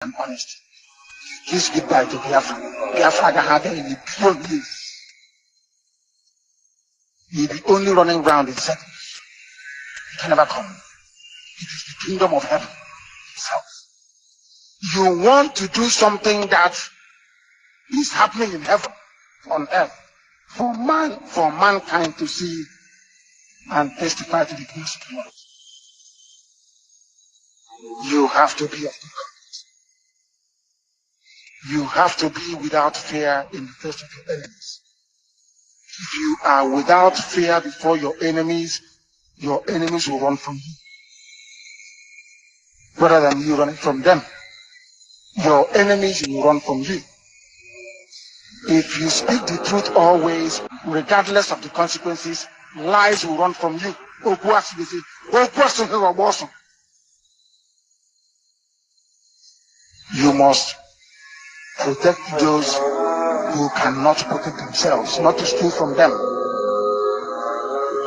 and honesty. Kiss goodbye to Biafra. Biafra had any years. You'll be only running around in circles. You can never come. It is the kingdom of heaven itself. You want to do something that is happening in heaven, on earth, for mankind to see and testify to the grace of the Lord. You have to be of the courage. You have to be without fear in the face of your enemies. If you are without fear before your enemies will run from you. Rather than you running from them, your enemies will run from you. If you speak the truth always, regardless of the consequences, lies will run from you. You must protect those who cannot protect themselves, not to steal from them.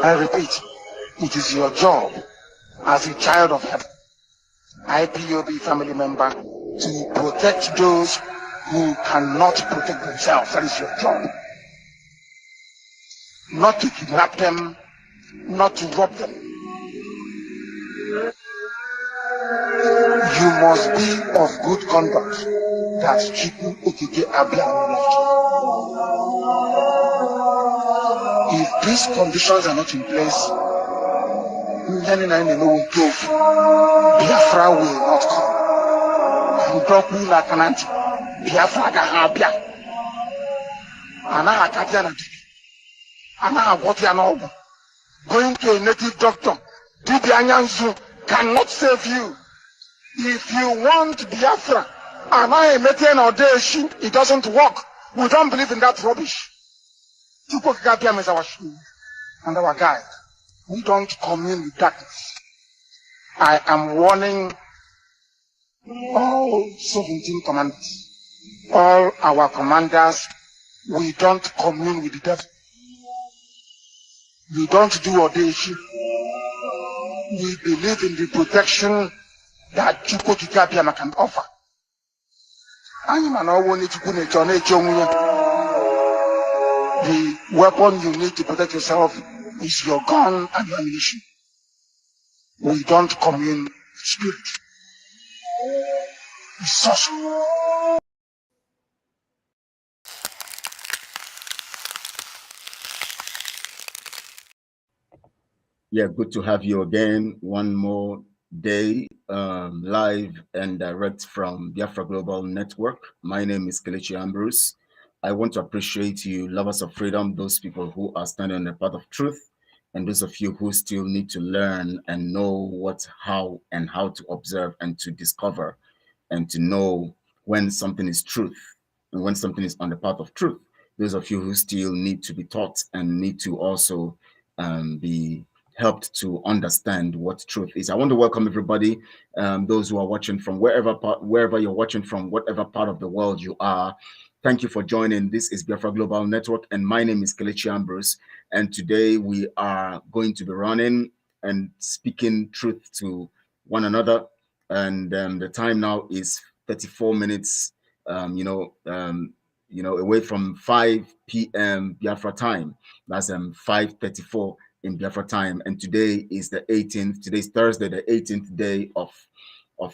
I repeat, it is your job as a child of heaven, IPOB family member, to protect those who cannot protect themselves. That is your job. Not to kidnap them, not to rob them. You must be of good conduct. That's Chiku Okike Abia left. If these conditions are not in place, Biafra will not come. Biafra Gahabia. Going to a native doctor, Dibianyanzu, cannot save you. If you want Biafra, it doesn't work. We don't believe in that rubbish. Chukwu is our shield and our guide. We don't commune with darkness. I am warning all 17 commanders, all our commanders, we don't commune with the devil. We don't do ordination. We believe in the protection that Chukwu Kikabiama can offer. The weapon you need to protect yourself is your gun and your ammunition. We don't commune with spirit. It's sorcery. Yeah, good to have you again. One more day, live and direct from Biafra Global Network. My name is Kelechi Ambrose. I want to appreciate you, lovers of freedom, those people who are standing on the path of truth, and those of you who still need to learn and know what, how to observe and to discover and to know when something is truth and when something is on the path of truth. Those of you who still need to be taught and need to also be helped to understand what truth is. I want to welcome everybody, those who are watching from wherever you're watching from, whatever part of the world you are. Thank you for joining. This is Biafra Global Network, and my name is Kelechi Ambrose. And today we are going to be running and speaking truth to one another. And the time now is 34 minutes, away from 5 p.m. Biafra time. That's 5:34 in Biafra time. And today is the 18th. Today's Thursday, the 18th day of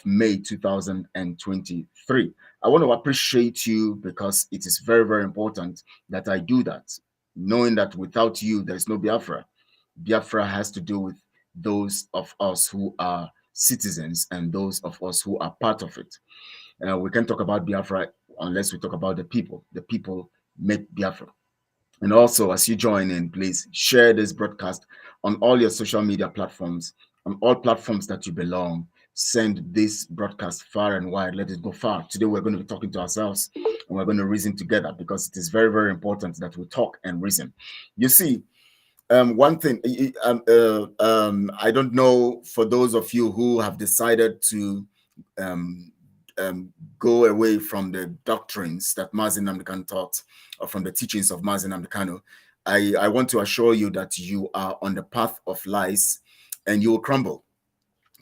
May 2023. I want to appreciate you because it is very, very important that I do that, knowing that without you, there's no Biafra. Biafra has to do with those of us who are citizens and those of us who are part of it. We can't talk about Biafra unless we talk about the people. The people make Biafra. And also, as you join in, please share this broadcast on all your social media platforms, on all platforms that you belong. Send this broadcast far and wide. Let it go far. Today, we're going to be talking to ourselves and we're going to reason together because it is very, very important that we talk and reason. You see, one thing, I don't know for those of you who have decided to go away from the doctrines that Mazi Nnamdi Kanu taught, or from the teachings of Mazi Nnamdi Kanu, I want to assure you that you are on the path of lies and you will crumble.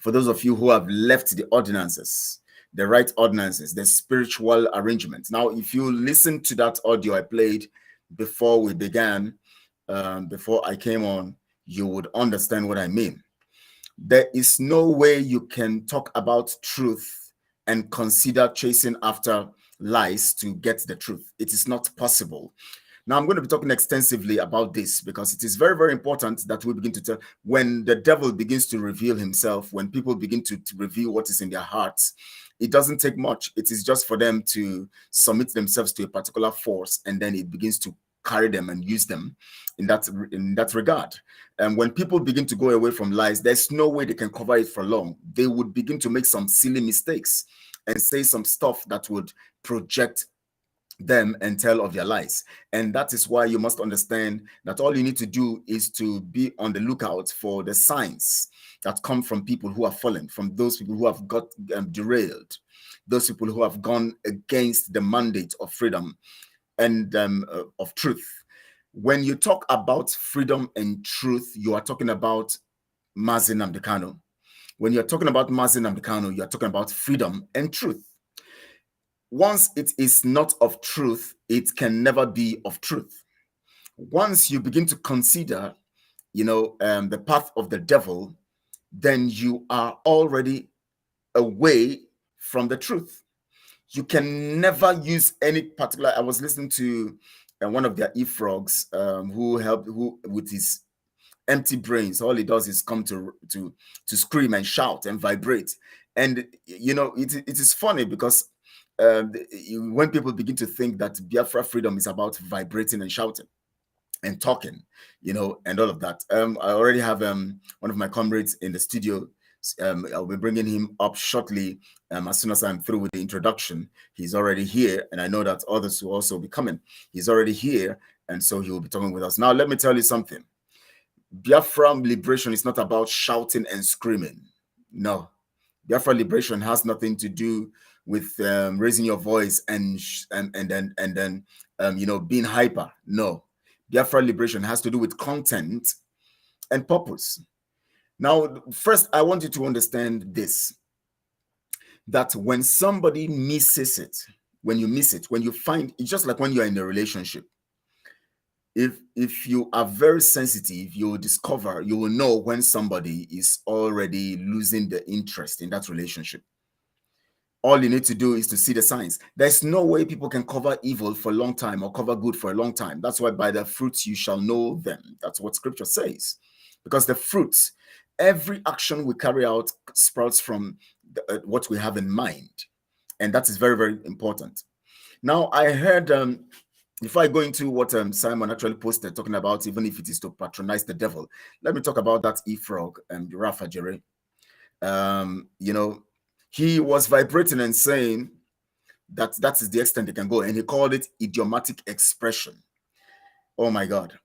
For those of you who have left the ordinances, the right ordinances, the spiritual arrangement. Now, if you listen to that audio I played before we began, before I came on, you would understand what I mean. There is no way you can talk about truth and consider chasing after lies to get the truth. It is not possible. Now, I'm going to be talking extensively about this because it is very, very important that we begin to tell when the devil begins to reveal himself, when people begin to reveal what is in their hearts. It doesn't take much. It is just for them to submit themselves to a particular force, and then it begins to carry them and use them in that regard. And when people begin to go away from lies, there's no way they can cover it for long. They would begin to make some silly mistakes and say some stuff that would project them and tell of their lies. And that is why you must understand that all you need to do is to be on the lookout for the signs that come from people who have fallen, from those people who have got derailed, those people who have gone against the mandate of freedom and of truth. When you talk about freedom and truth, you are talking about Mazi Nnamdi Kanu. When you're talking about Mazi Nnamdi Kanu, you're talking about freedom and truth. Once it is not of truth, it can never be of truth. Once you begin to consider, the path of the devil, then you are already away from the truth. You can never use any particular. I was listening to one of their e-frogs who with his empty brains, all he does is come to scream and shout and vibrate. And it is funny because when people begin to think that Biafra freedom is about vibrating and shouting and talking, and all of that. I already have one of my comrades in the studio. I'll be bringing him up shortly as soon as I'm through with the introduction. He's already here, and I know that others will also be coming. He's already here, and so he will be talking with us. Now, let me tell you something. Biafra liberation is not about shouting and screaming. No. Biafra liberation has nothing to do with raising your voice and then being hyper. No. Biafra liberation has to do with content and purpose. Now, first, I want you to understand this, that when somebody misses it, when you miss it, when you find, it's just like when you're in a relationship. If you are very sensitive, you will know when somebody is already losing the interest in that relationship. All you need to do is to see the signs. There's no way people can cover evil for a long time or cover good for a long time. That's why by their fruits you shall know them. That's what scripture says. Because the fruits, every action we carry out sprouts from what we have in mind. And that is very, very important. Now, I heard, before I go into what Simon actually posted, talking about even if it is to patronize the devil, let me talk about that e-frog, Rafa Jere. He was vibrating and saying that is the extent they can go, and he called it idiomatic expression. Oh my God.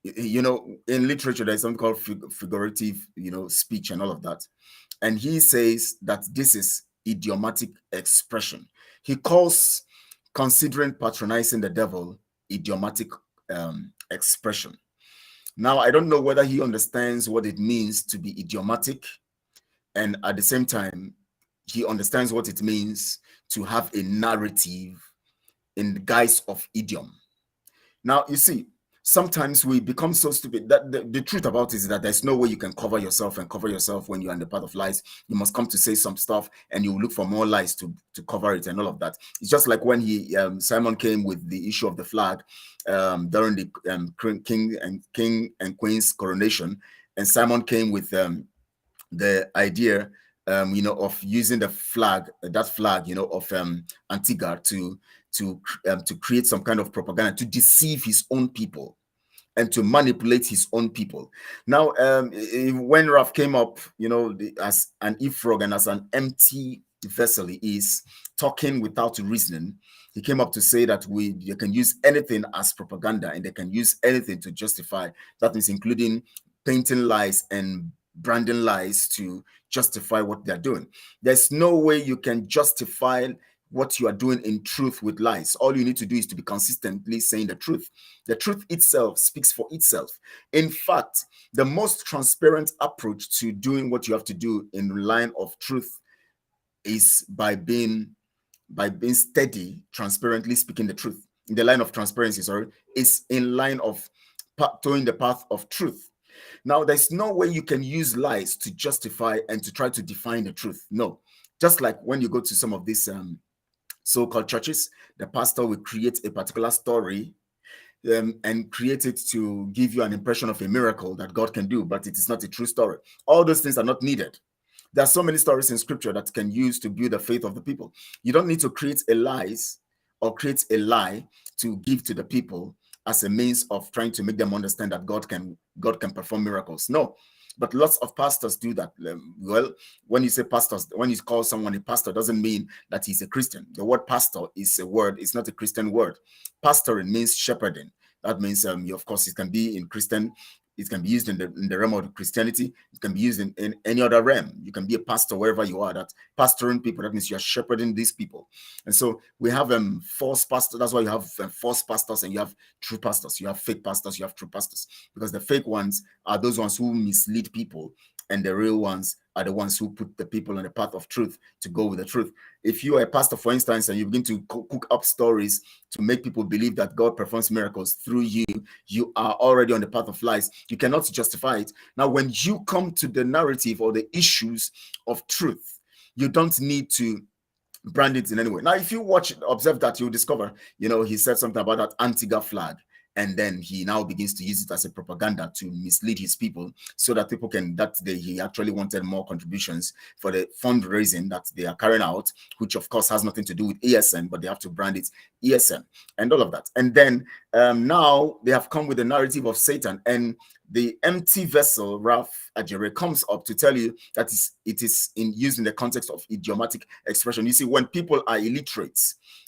In literature, there's something called figurative, speech and all of that. And he says that this is idiomatic expression. He calls considering patronizing the devil idiomatic expression. Now, I don't know whether he understands what it means to be idiomatic, and at the same time, he understands what it means to have a narrative in the guise of idiom. Now, you see, sometimes we become so stupid that the truth about it is that there's no way you can cover yourself when you're in the path of lies. You must come to say some stuff and you look for more lies to cover it and all of that. It's just like when Simon came with the issue of the flag during the king and queen's coronation, and Simon came with the idea of using the flag, of Antigua to create some kind of propaganda to deceive his own people and to manipulate his own people. Now, when Raf came up, as an e-frog and as an empty vessel he is, talking without reasoning, he came up to say that you can use anything as propaganda and they can use anything to justify. That means including painting lies and branding lies to justify what they're doing. There's no way you can justify what you are doing in truth with lies. All you need to do is to be consistently saying the truth. The truth itself speaks for itself. In fact, the most transparent approach to doing what you have to do in line of truth is by being steady, transparently speaking the truth. In the line of transparency, sorry, is in line of towing the path of truth. Now, there's no way you can use lies to justify and to try to define the truth. No. Just like when you go to some of these so-called churches, the pastor will create a particular story and create it to give you an impression of a miracle that God can do, but it is not a true story. All those things are not needed. There are so many stories in scripture that can use to build the faith of the people. You don't need to create a lies or create a lie to give to the people as a means of trying to make them understand that God can perform miracles. No. But lots of pastors do that. Well, when you say pastors, when you call someone a pastor, doesn't mean that he's a Christian. The word pastor is a word, it's not a Christian word. Pastoring means shepherding. That means, of course, it can be in Christian, it can be used in the realm of Christianity. It can be used in any other realm. You can be a pastor wherever you are. That pastoring people, that means you are shepherding these people. And so we have false pastors. That's why you have false pastors and you have true pastors. You have fake pastors, you have true pastors. Because the fake ones are those ones who mislead people, and the real ones are the ones who put the people on the path of truth to go with the truth. If you are a pastor, for instance, and you begin to cook up stories to make people believe that God performs miracles through you, you are already on the path of lies. You cannot justify it. Now, when you come to the narrative or the issues of truth, you don't need to brand it in any way. Now, if you observe that, you'll discover, he said something about that Antigua flag. And then he now begins to use it as a propaganda to mislead his people so that people can, that day he actually wanted more contributions for the fundraising that they are carrying out, which of course has nothing to do with ESN, but they have to brand it ESN and all of that. And then now they have come with the narrative of Satan, and the empty vessel, Ralph Ajere, comes up to tell you that it is used in the context of idiomatic expression. You see, when people are illiterate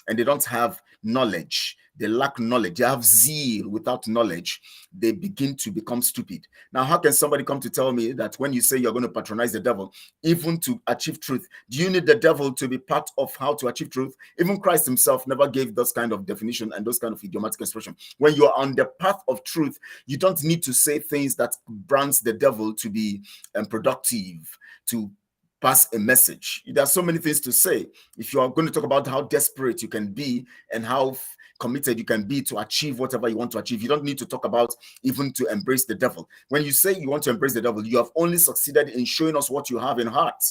and they don't have knowledge, they lack knowledge, they have zeal without knowledge, they begin to become stupid. Now, how can somebody come to tell me that when you say you're going to patronize the devil, even to achieve truth, do you need the devil to be part of how to achieve truth? Even Christ himself never gave those kind of definition and those kind of idiomatic expression. When you are on the path of truth, you don't need to say things that brands the devil to be productive, to pass a message. There are so many things to say. If you are going to talk about how desperate you can be and how committed you can be to achieve whatever you want to achieve, you don't need to talk about even to embrace the devil. When you say you want to embrace the devil, you have only succeeded in showing us what you have in heart.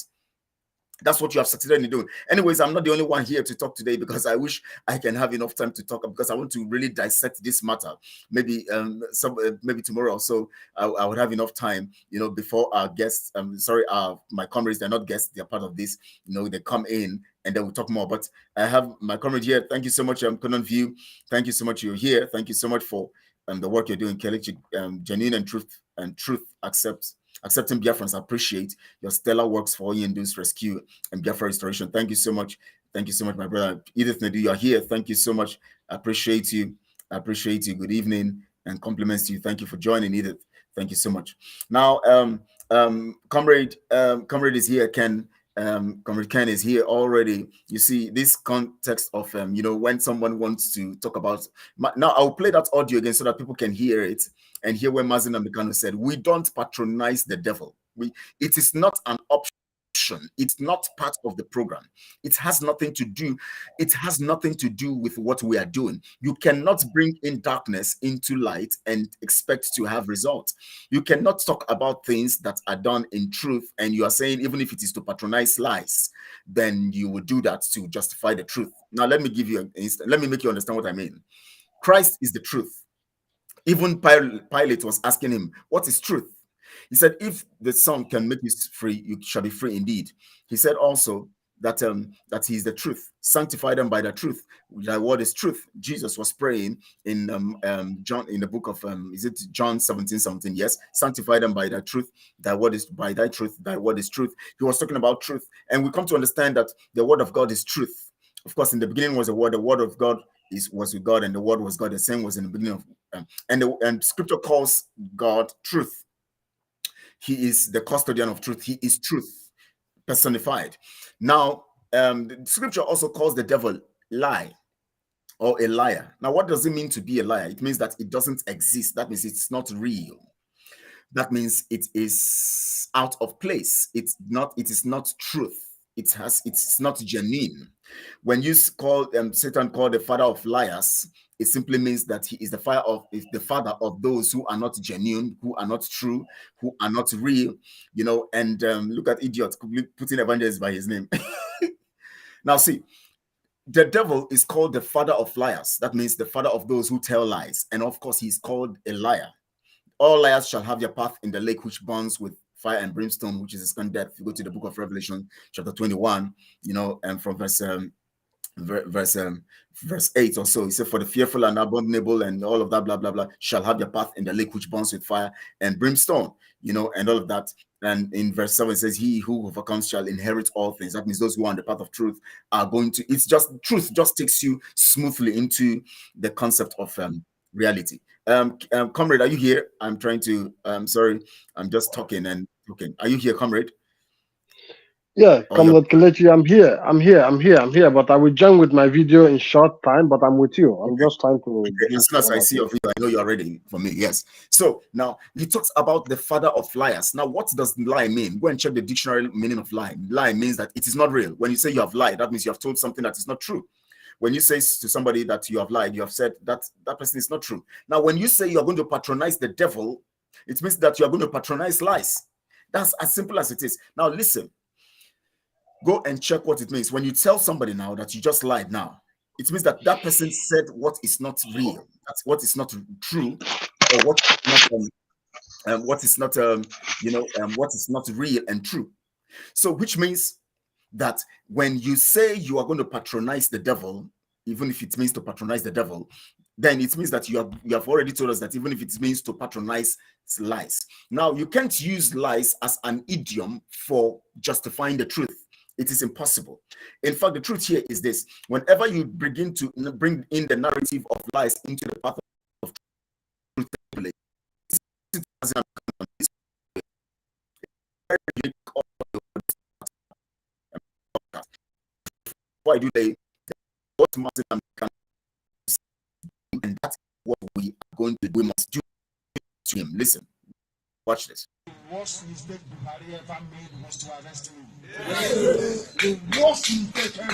That's what you have succeeded in doing. Anyways, I'm not the only one here to talk today, because I wish I can have enough time to talk, because I want to really dissect this matter. Maybe maybe tomorrow. So I would have enough time, before our guests. My comrades, they're not guests, they're part of this. They come in and then we'll talk more. But I have my comrade here. Thank you so much, Conan View. Thank you so much you're here. Thank you so much for the work you're doing, Kelechi. Genuine and truth accepting Biafrans. Appreciate your stellar works for Oyindu's rescue and Biafra restoration. Thank you so much. Thank you so much, my brother. Edith Nedu, you are here. Thank you so much. Appreciate you. Good evening and compliments to you. Thank you for joining, Edith. Thank you so much. Now, comrade is here. Comrade Ken is here already. You see this context of when someone wants to talk about. Now I'll play that audio again so that people can hear it and hear where Mazin Amikano said, "We don't patronize the devil. It is not an option. It's not part of the program. It has nothing to do. It has nothing to do with what we are doing. You cannot bring in darkness into light and expect to have results. You cannot talk about things that are done in truth, and you are saying even if it is to patronize lies, then you will do that to justify the truth. Now, let me give you let me make you understand what I mean. Christ is the truth. Even Pilate was asking him, what is truth? He said, if the Son can make you free, you shall be free indeed. He said also that he is the truth. Sanctify them by the truth. Thy word is truth. Jesus was praying in John, in the book of is it John 17:17? Yes. Sanctify them by the truth. Thy word is by thy truth. Thy word is truth. He was talking about truth, and we come to understand that the word of God is truth. Of course, in the beginning was the word. The word of God was with God, and the word was God. The same was in the beginning of and Scripture calls God truth. He is the custodian of truth. He is truth personified. Now, the Scripture also calls the devil lie or a liar. Now, what does it mean to be a liar? It means that it doesn't exist. That means it's not real. That means it is out of place. It is not truth. it's not genuine. When you call Satan called the father of liars, it simply means that he is the father of those who are not genuine, who are not true, who are not real, and look at idiots putting evangelist by his name. Now see, the devil is called the father of liars. That means the father of those who tell lies, and of course he's called a liar. All liars shall have their path in the lake which burns with fire and brimstone, which is a second death. If you go to the book of Revelation, chapter 21, and from verse 8 or so, he said, for the fearful and abominable and all of that, blah, blah, blah, shall have their path in the lake which burns with fire and brimstone, and all of that. And in verse 7, it says, he who overcomes shall inherit all things. That means those who are on the path of truth are going to, truth just takes you smoothly into the concept of reality. Comrade, are you here? I'm trying to, sorry, I'm just talking and talking. Are you here, comrade? Yeah, Comrade Kelechi, I'm here, but I will join with my video in short time, but I'm with you. I'm just trying to... Okay. As soon as I see your video, I know you're ready for me, yes. So now, he talks about the father of liars. Now, what does lie mean? Go and check the dictionary meaning of lie. Lie means that it is not real. When you say you have lied, that means you have told something that is not true. When you say to somebody that you have lied, you have said that that person is not true. Now, when you say you're going to patronize the devil, it means that you are going to patronize lies. That's as simple as it is. Now, listen. Go and check what it means. When you tell somebody now that you just lied now, it means that that person said what is not real. That's what is not true, or what is not real and true. So, which means that when you say you are going to patronize the devil, even if it means to patronize the devil, then it means that you have already told us that even if it means to patronize lies. Now, you can't use lies as an idiom for justifying the truth. It is impossible. In fact, the truth here is this: whenever you begin to bring in the narrative of lies into the path of truth, why do they? And that's what we are going to do. We must do to him. Listen, watch this. The worst mistake Buhari ever made was to arrest him. The worst mistake ever.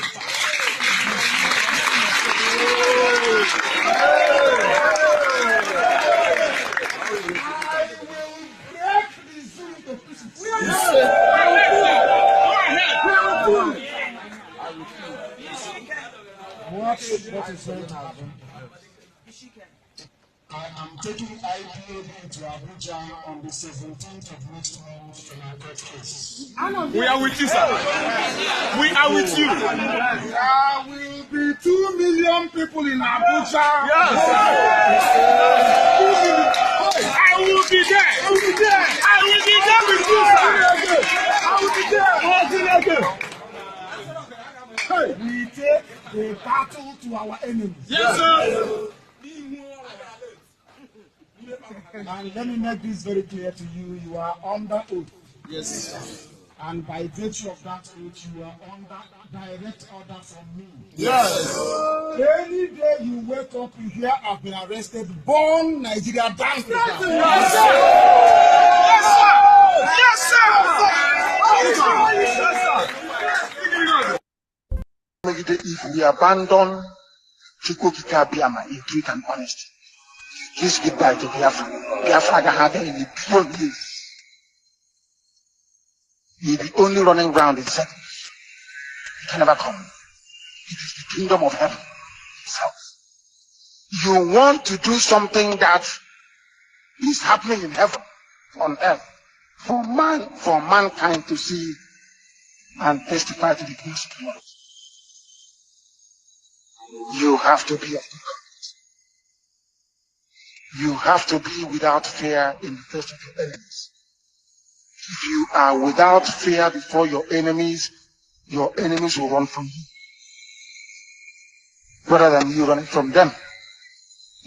What is going to happen? I am taking IPOB to Abuja on the 17th of next month in our court case. We are with you, sir. We are with you. There will be 2 million people in Abuja. Yes. I will be there. I will be there. I will be there with you, sir. I will be there. I will be there. We take the battle to our enemies. Yes, sir. And let me make this very clear to you. You are under oath. Yes. And by virtue of that oath, you are under direct order from me. Yes. Any day you wake up, you hear I've been arrested, burn Nigeria down to the ground. Yes, sir. Yes, sir. Yes, sir. If we abandon Chukwukika Biama in truth and honesty, please goodbye to Biafra. Biafra can have any pure years. You'll be only running around in circles. You can never come. It is the kingdom of heaven itself. You want to do something that is happening in heaven, on earth, for mankind to see and testify to the grace of the Lord. You have to be of the covenant. You have to be without fear in the face of your enemies. If you are without fear before your enemies will run from you. Rather than you running from them,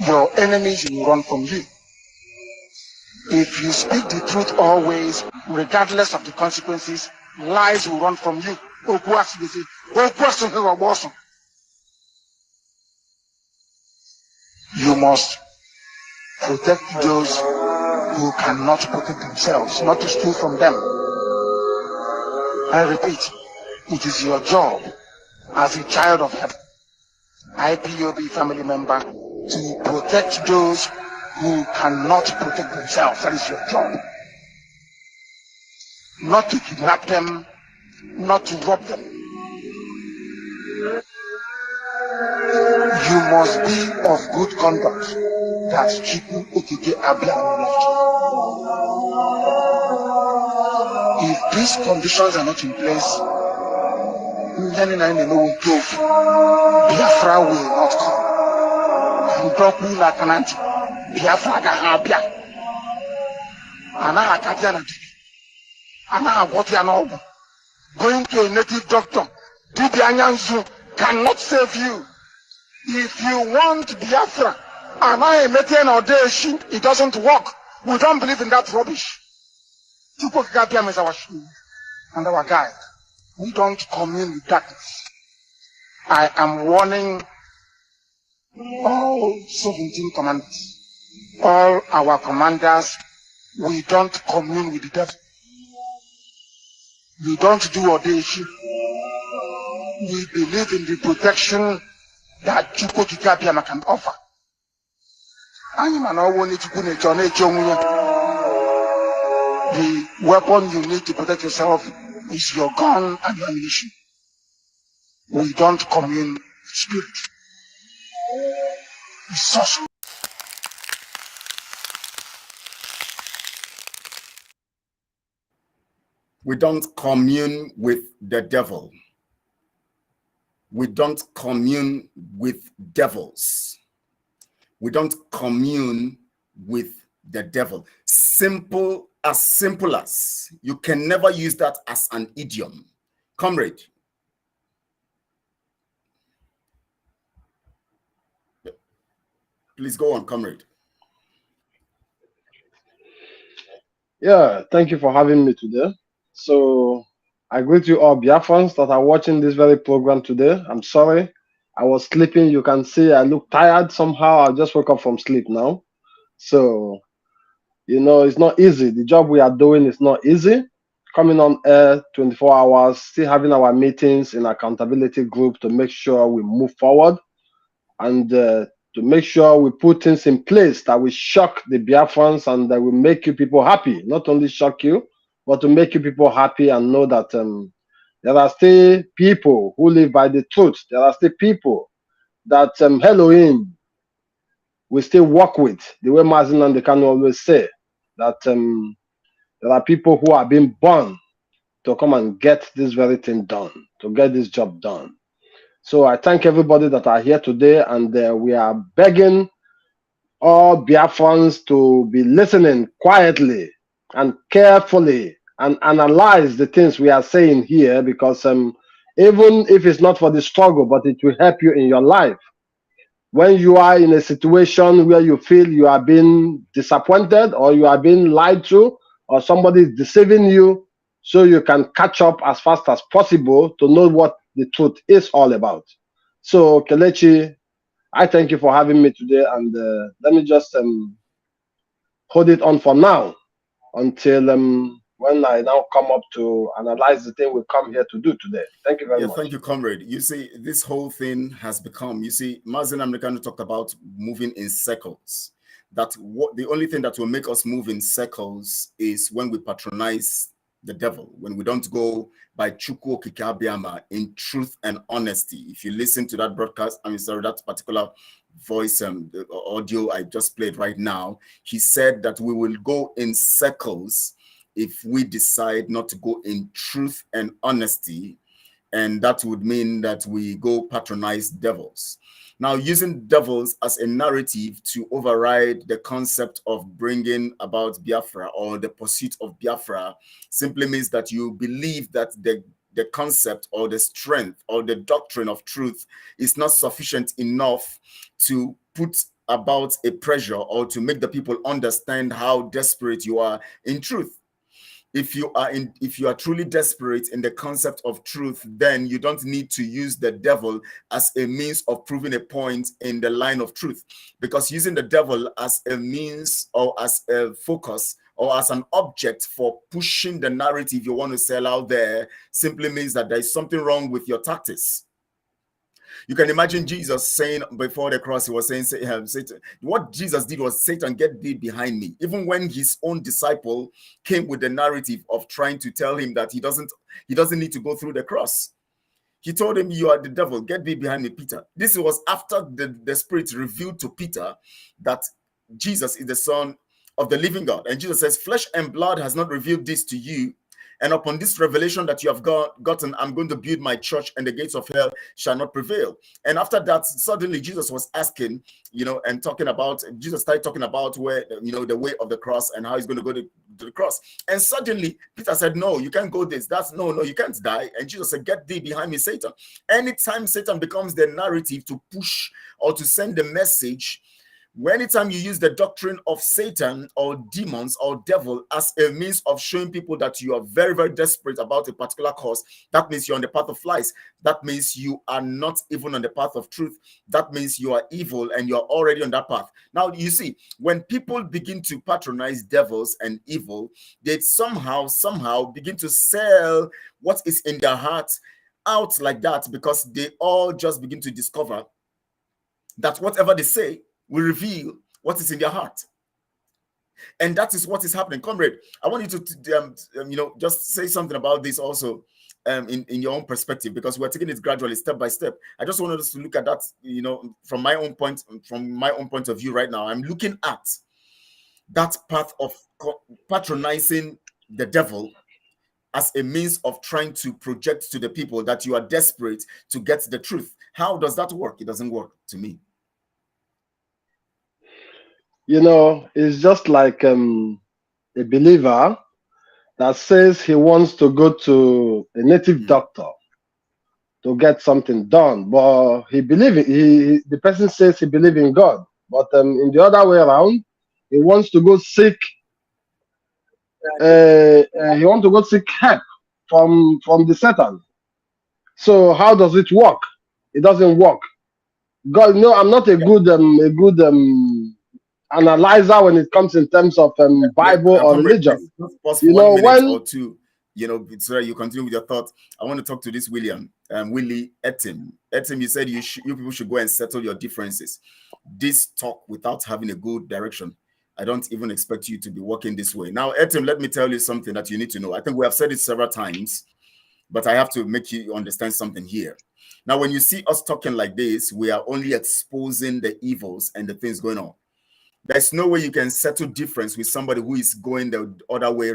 your enemies will run from you. If you speak the truth always, regardless of the consequences, lies will run from you. You must protect those who cannot protect themselves, not to steal from them. I repeat, It is your job as a child of heaven, IPOB family member, to protect those who cannot protect themselves. That is your job. Not to kidnap them, not to rob them. You must be of good conduct. That's Chiku Okike Abiam left. If these conditions are not in place, then I know Biafra will not come. Ndoku na kananti. Biafra ga habia. Ana akatia na tibi. Ana agwoti ana going to a native doctor, Didi Anyanzu, cannot save you. If you want Biafra, am I a Metian or Deshi? It doesn't work. We don't believe in that rubbish. Chukwu is our shield and our guide. We don't commune with darkness. I am warning all 17 commanders, all our commanders, we don't commune with the devil. We don't do Odeshi. We believe in the protection that Chukwu Kikabiama can offer. The weapon you need to protect yourself is your gun and your ammunition. We don't commune with spirit. It's sorcery. We don't commune with the devil. We don't commune with devils. We don't commune with the devil. Simple as. You can never use that as an idiom. Comrade. Please go on, comrade. Yeah, thank you for having me today. So I greet you all Biafrans that are watching this very program today. I'm sorry. I was sleeping. You can see I look tired somehow. I just woke up from sleep now. So, you know, it's not easy. The job we are doing is not easy. Coming on air 24 hours, still having our meetings in accountability group to make sure we move forward and to make sure we put things in place that will shock the Biafrans and that will make you people happy. Not only shock you, but to make you people happy and know that there are still people who live by the truth. There are still people that Elohim we still work with. The way Mazin and they can always say that there are people who are being born to come and get this very thing done, to get this job done. So I thank everybody that are here today, and we are begging all Biafrans to be listening quietly and carefully and analyze the things we are saying here, because even if it's not for the struggle, but it will help you in your life. When you are in a situation where you feel you are being disappointed or you are being lied to or somebody is deceiving you, so you can catch up as fast as possible to know what the truth is all about. So Kelechi, I thank you for having me today, and let me just hold it on for now until when I now come up to analyze the thing we come here to do today. Thank you very much. Thank you, comrade. You see, this whole thing has become, you see, Mazin Americano talked about moving in circles. That what the only thing that will make us move in circles is when we patronize the devil, when we don't go by Chukwu Kikabiama in truth and honesty. If you listen to that broadcast, that particular voice the audio I just played right now, he said that we will go in circles if we decide not to go in truth and honesty, and that would mean that we go patronize devils. Now, using devils as a narrative to override the concept of bringing about Biafra or the pursuit of Biafra simply means that you believe that the concept or the strength or the doctrine of truth is not sufficient enough to put about a pressure or to make the people understand how desperate you are in truth. If you are truly desperate in the concept of truth, then you don't need to use the devil as a means of proving a point in the line of truth, because using the devil as a means or as a focus or as an object for pushing the narrative you want to sell out there simply means that there is something wrong with your tactics. You can imagine Jesus saying before the cross, he was saying, Satan, what Jesus did was, Satan, get thee behind me. Even when his own disciple came with the narrative of trying to tell him that he doesn't need to go through the cross. He told him, you are the devil, get thee behind me, Peter. This was after the Spirit revealed to Peter that Jesus is the Son of the living God. And Jesus says, flesh and blood has not revealed this to you. And upon this revelation that you have gotten, I'm going to build my church, and the gates of hell shall not prevail. And after that, suddenly Jesus was asking, and talking about, Jesus started talking about where, the way of the cross and how he's going to go to the cross. And suddenly Peter said, no, you can't go this. No, you can't die. And Jesus said, get thee behind me, Satan. Anytime Satan becomes the narrative to push or to send the message, anytime you use the doctrine of Satan or demons or devil as a means of showing people that you are very, very desperate about a particular cause, that means you're on the path of lies. That means you are not even on the path of truth. That means you are evil and you're already on that path. Now, you see, when people begin to patronize devils and evil, they somehow begin to sell what is in their heart out like that, because they all just begin to discover that whatever they say will reveal what is in their heart. And that is what is happening. Comrade, I want you to just say something about this also in your own perspective, because we're taking it gradually, step by step. I just wanted us to look at that, from my own point of view right now. I'm looking at that path of patronizing the devil as a means of trying to project to the people that you are desperate to get the truth. How does that work? It doesn't work to me. It's just like a believer that says he wants to go to a native doctor to get something done, but the person says he believes in God, but in the other way around, he wants to go seek help from the Satan. So how does it work? It doesn't work. God, no, I'm not a good analyzer when it comes in terms of Bible or religion. Pause for 1 minute or two. Sorry, you continue with your thought. I want to talk to this Willie Etim. Etim, you said you people should go and settle your differences. This talk without having a good direction, I don't even expect you to be working this way. Now, Etim, let me tell you something that you need to know. I think we have said it several times, but I have to make you understand something here. Now, when you see us talking like this, we are only exposing the evils and the things going on. There's no way you can settle difference with somebody who is going the other way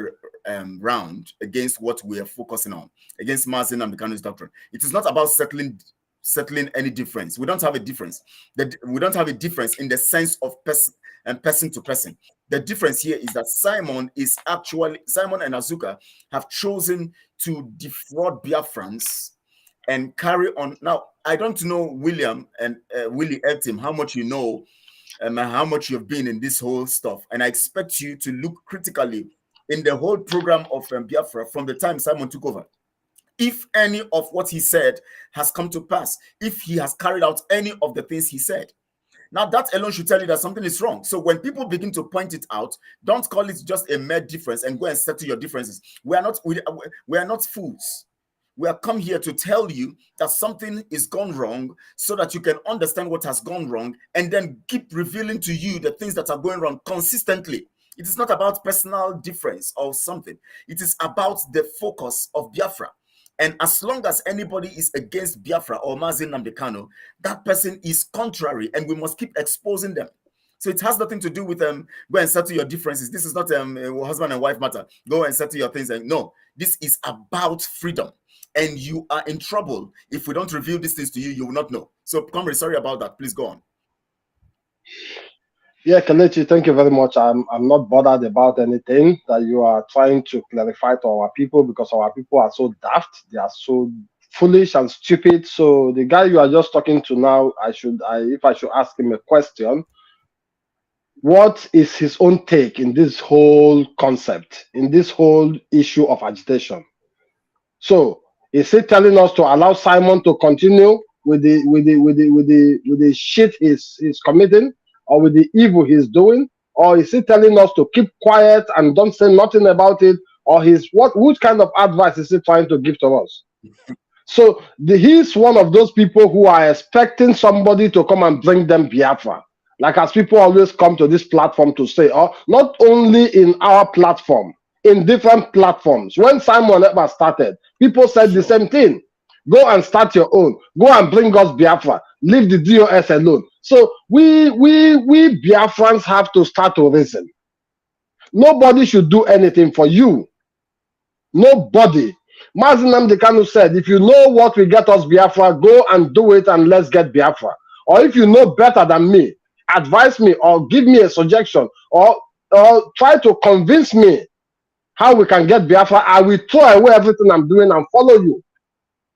round against what we are focusing on, against Mazen and Mekano's doctrine. It is not about settling any difference. We don't have a difference. We don't have a difference in the sense of person to person. The difference here is that Simon and Azuka have chosen to defraud Biafrans and carry on. Now, I don't know, William and Willie Etim, how much you know and how much you've been in this whole stuff. And I expect you to look critically in the whole program of Biafra from the time Simon took over. If any of what he said has come to pass, if he has carried out any of the things he said. Now, that alone should tell you that something is wrong. So when people begin to point it out, don't call it just a mere difference and go and settle your differences. We are not fools. We have come here to tell you that something is gone wrong so that you can understand what has gone wrong and then keep revealing to you the things that are going wrong consistently. It is not about personal difference or something. It is about the focus of Biafra. And as long as anybody is against Biafra or Mazen Nnamdi Kanu, that person is contrary and we must keep exposing them. So it has nothing to do with go and settle your differences. This is not a husband and wife matter. Go and settle your things. No, this is about freedom. And you are in trouble. If we don't reveal these things to you, you will not know. So, Comrade, sorry about that. Please go on. Yeah, Kelechi, thank you very much. I'm not bothered about anything that you are trying to clarify to our people, because our people are so daft. They are so foolish and stupid. So the guy you are just talking to now, if I should ask him a question, what is his own take in this whole concept, in this whole issue of agitation? So is he telling us to allow Simon to continue with the shit he's committing, or with the evil he's doing, or is he telling us to keep quiet and don't say nothing about it? Or which kind of advice is he trying to give to us? So he's one of those people who are expecting somebody to come and bring them Biafra. Like as people always come to this platform to say, oh, not only in our platform, in different platforms. When Simon ever started, people said the same thing. Go and start your own. Go and bring us Biafra. Leave the DOS alone. So we Biafrans have to start to reason. Nobody should do anything for you. Nobody. Mazi Nnamdi Kanu said, if you know what will get us Biafra, go and do it and let's get Biafra. Or if you know better than me, advise me or give me a suggestion or try to convince me how we can get Biafra. I will throw away everything I'm doing and follow you.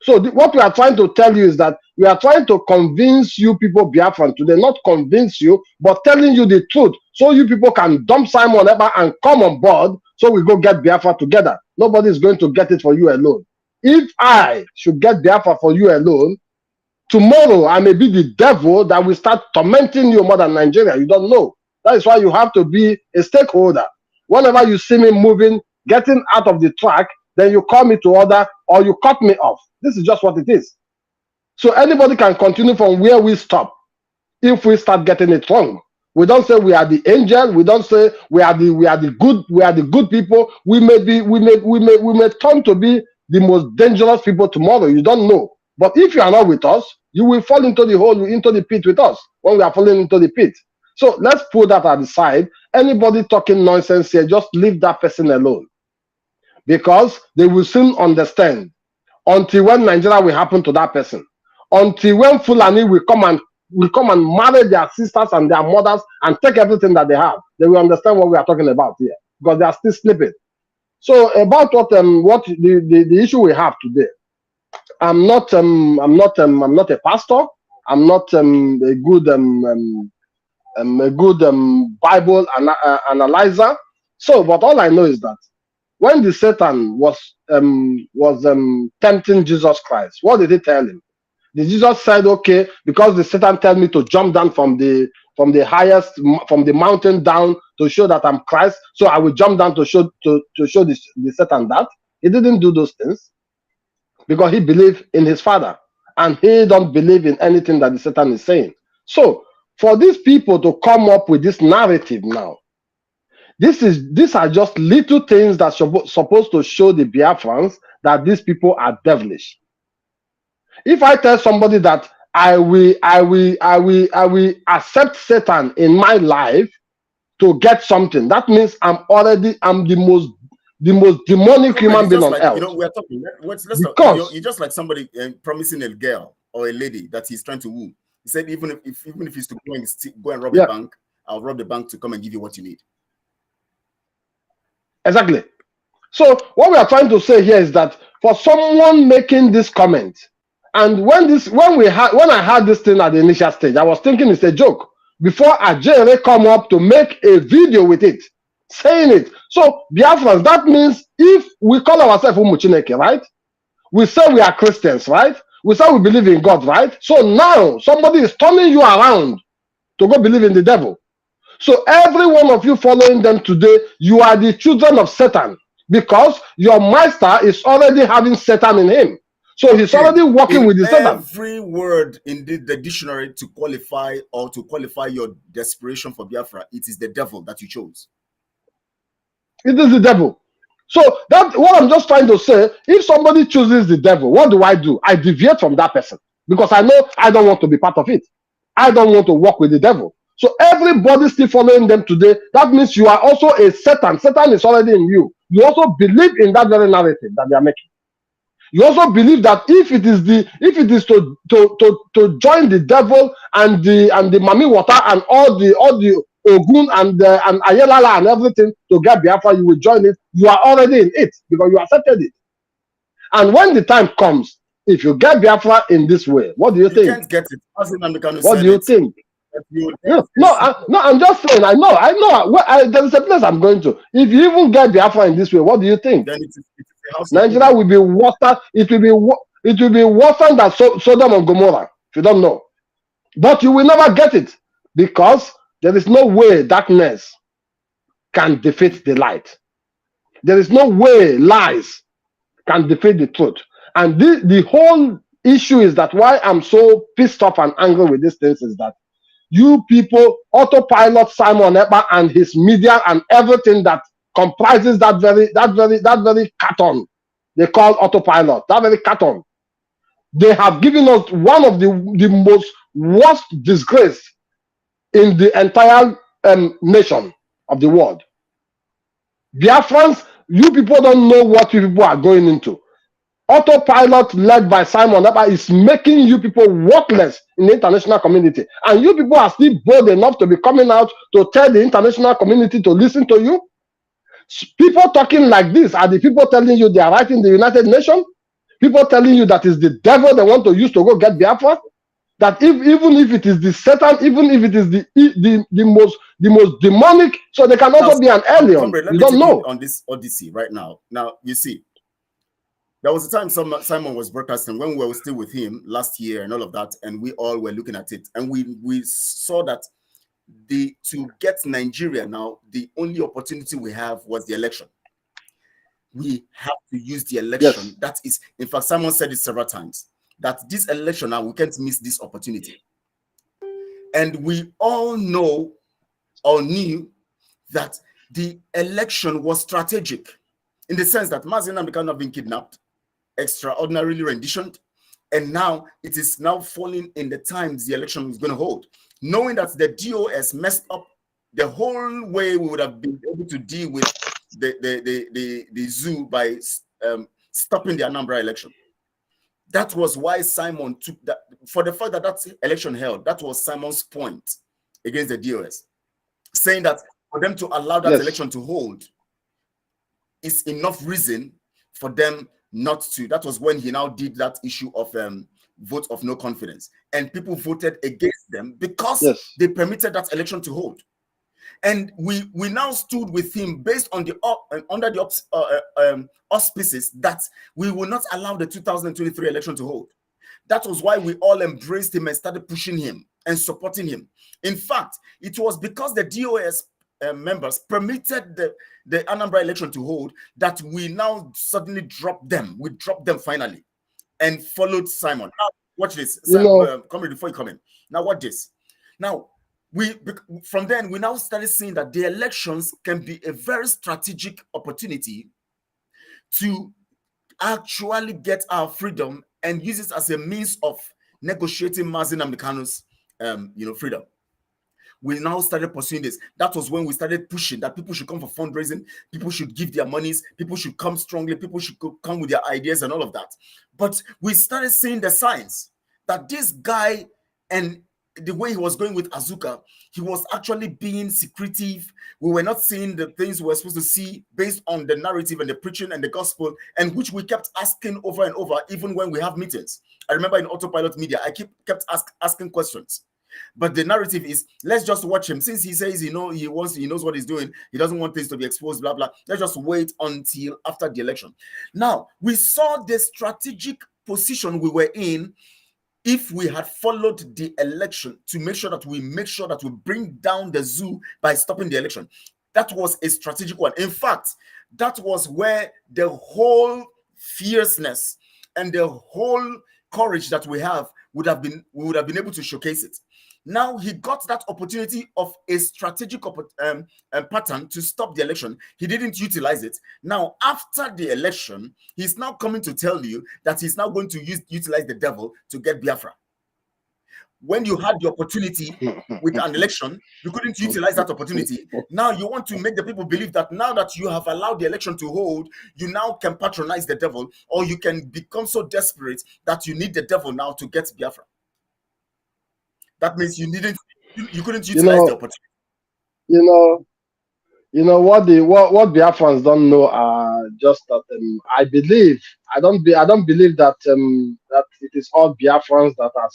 So what we are trying to tell you is that we are trying to convince you people Biafran today, not convince you, but telling you the truth so you people can dump Simon Ekpa and come on board so we go get Biafra together. Nobody is going to get it for you alone. If I should get Biafra for you alone, tomorrow I may be the devil that will start tormenting you more than Nigeria. You don't know. That is why you have to be a stakeholder. Whenever you see me moving, getting out of the track, then you call me to order or you cut me off. This is just what it is. So anybody can continue from where we stop if we start getting it wrong. We don't say we are the angel. We don't say we are the good people. We may turn to be the most dangerous people tomorrow. You don't know. But if you are not with us, you will fall into the hole, into the pit with us when we are falling into the pit. So let's put that at the side. Anybody talking nonsense here, just leave that person alone. Because they will soon understand. Until when Nigeria will happen to that person. Until when Fulani will come and marry their sisters and their mothers and take everything that they have. They will understand what we are talking about here. Because they are still sleeping. So about what the issue we have today. I'm not a pastor. I'm not a good Bible analyzer. So, but all I know is that when the Satan was tempting Jesus Christ, what did he tell him? Did Jesus said, okay, because the Satan tell me to jump down from the mountain down to show that I'm Christ, so I will jump down to show the Satan that? He didn't do those things because he believed in his Father and he don't believe in anything that the Satan is saying. So for these people to come up with this narrative now, these are just little things that are supposed to show the Biafrans that these people are devilish. If I tell somebody that I will accept Satan in my life to get something, that means I'm the most demonic human being on earth. You know, we're talking. Let's talk. You're just like somebody promising a girl or a lady that he's trying to woo. He said, even if he's to go and rob a bank, I'll rob the bank to come and give you what you need. Exactly. So what we are trying to say here is that for someone making this comment, and when I had this thing at the initial stage, I was thinking it's a joke. Before Ajere come up to make a video with it, saying it. So Biafrans, that means if we call ourselves Umuchineke, right? We say we are Christians, right? We say we believe in God, right? So now somebody is turning you around to go believe in the devil. So every one of you following them today, you are the children of Satan because your master is already having Satan in him. So he's already working with the Satan. Every word in the dictionary to qualify your desperation for Biafra, it is the devil that you chose. It is the devil. So that's what I'm just trying to say. If somebody chooses the devil, what do? I deviate from that person because I know I don't want to be part of it. I don't want to work with the devil. So everybody still following them today, that means you are also a Satan. Satan is already in you. You also believe in that very narrative that they are making. You also believe that if it is to join the devil and the Mami Water and all the Ogun and Ayelala and everything to get Biafra, you will join it. You are already in it because you accepted it. And when the time comes, if you get Biafra in this way, what do you think? Can't get it. What do you think? No, I'm just saying. I know. There's a place I'm going to. If you even get Biafra in this way, what do you think? Then it's Nigeria will be worse. It will be worse than Sodom and Gomorrah. If you don't know, but you will never get it because there is no way darkness can defeat the light. There is no way lies can defeat the truth. And the whole issue is that why I'm so pissed off and angry with these things is that you people autopilot Simon Ekpa and his media and everything that comprises that very carton they call autopilot, that very carton. They have given us one of the most worst disgrace in the entire nation of the world. Biafrans, you people don't know what you people are going into. Autopilot led by Simon Ekpa is making you people worthless in the international community. And you people are still bold enough to be coming out to tell the international community to listen to you. People talking like this are the people telling you they are right in the United Nations. People telling you that is the devil they want to use to go get Biafra. That even if it is the Satan, even if it is the most demonic, so they can also be an alien. Comrade, you don't know on this Odyssey right now. Now you see, there was a time Simon was broadcasting when we were still with him last year and all of that, and we all were looking at it, and we saw that to get Nigeria now, the only opportunity we have was the election. We have to use the election. Yes. That is, in fact, Simon said it several times, that this election now, we can't miss this opportunity. And we all know or knew that the election was strategic in the sense that Mazi Nnamdi Kanu have been kidnapped, extraordinarily renditioned, and now it is now falling in the times the election is going to hold. Knowing that the DOS messed up the whole way we would have been able to deal with the zoo by stopping the Anambra election. That was why Simon took that, for the fact that that election held, that was Simon's point against the DOS, saying that for them to allow that election to hold is enough reason for them not to. That was when he now did that issue of vote of no confidence, and people voted against them because they permitted that election to hold. And we now stood with him based on the under the auspices that we will not allow the 2023 election to hold. That was why we all embraced him and started pushing him and supporting him. In fact, it was because the DOS members permitted the Anambra election to hold that we now suddenly dropped them. We dropped them finally and followed Simon. Now, watch this. Come before you come in. Now, watch this. Now, from then, we now started seeing that the elections can be a very strategic opportunity to actually get our freedom and use it as a means of negotiating Mazi Nnamdi Kanu's, freedom. We now started pursuing this. That was when we started pushing that people should come for fundraising, people should give their monies, people should come strongly, people should come with their ideas and all of that. But we started seeing the signs that this guy and the way he was going with Azuka, he was actually being secretive. We were not seeing the things we were supposed to see based on the narrative and the preaching and the gospel, and which we kept asking over and over, even when we have meetings. I remember in Autopilot Media, I kept asking questions. But the narrative is, let's just watch him. Since he says he knows what he's doing, he doesn't want things to be exposed, blah, blah. Let's just wait until after the election. Now, we saw the strategic position we were in if we had followed the election to make sure that we bring down the zoo by stopping the election. That was a strategic one. In fact, that was where the whole fierceness and the whole courage that we would have been able to showcase it. Now he got that opportunity of a strategic pattern to stop the election. He didn't utilize it. Now, after the election, he's now coming to tell you that he's now going to utilize the devil to get Biafra. When you had the opportunity with an election, you couldn't utilize that opportunity. Now you want to make the people believe that now that you have allowed the election to hold, you now can patronize the devil, or you can become so desperate that you need the devil now to get Biafra. That means you couldn't utilize the opportunity. What Biafrans don't know are just that I don't believe that that it is all Biafrans that are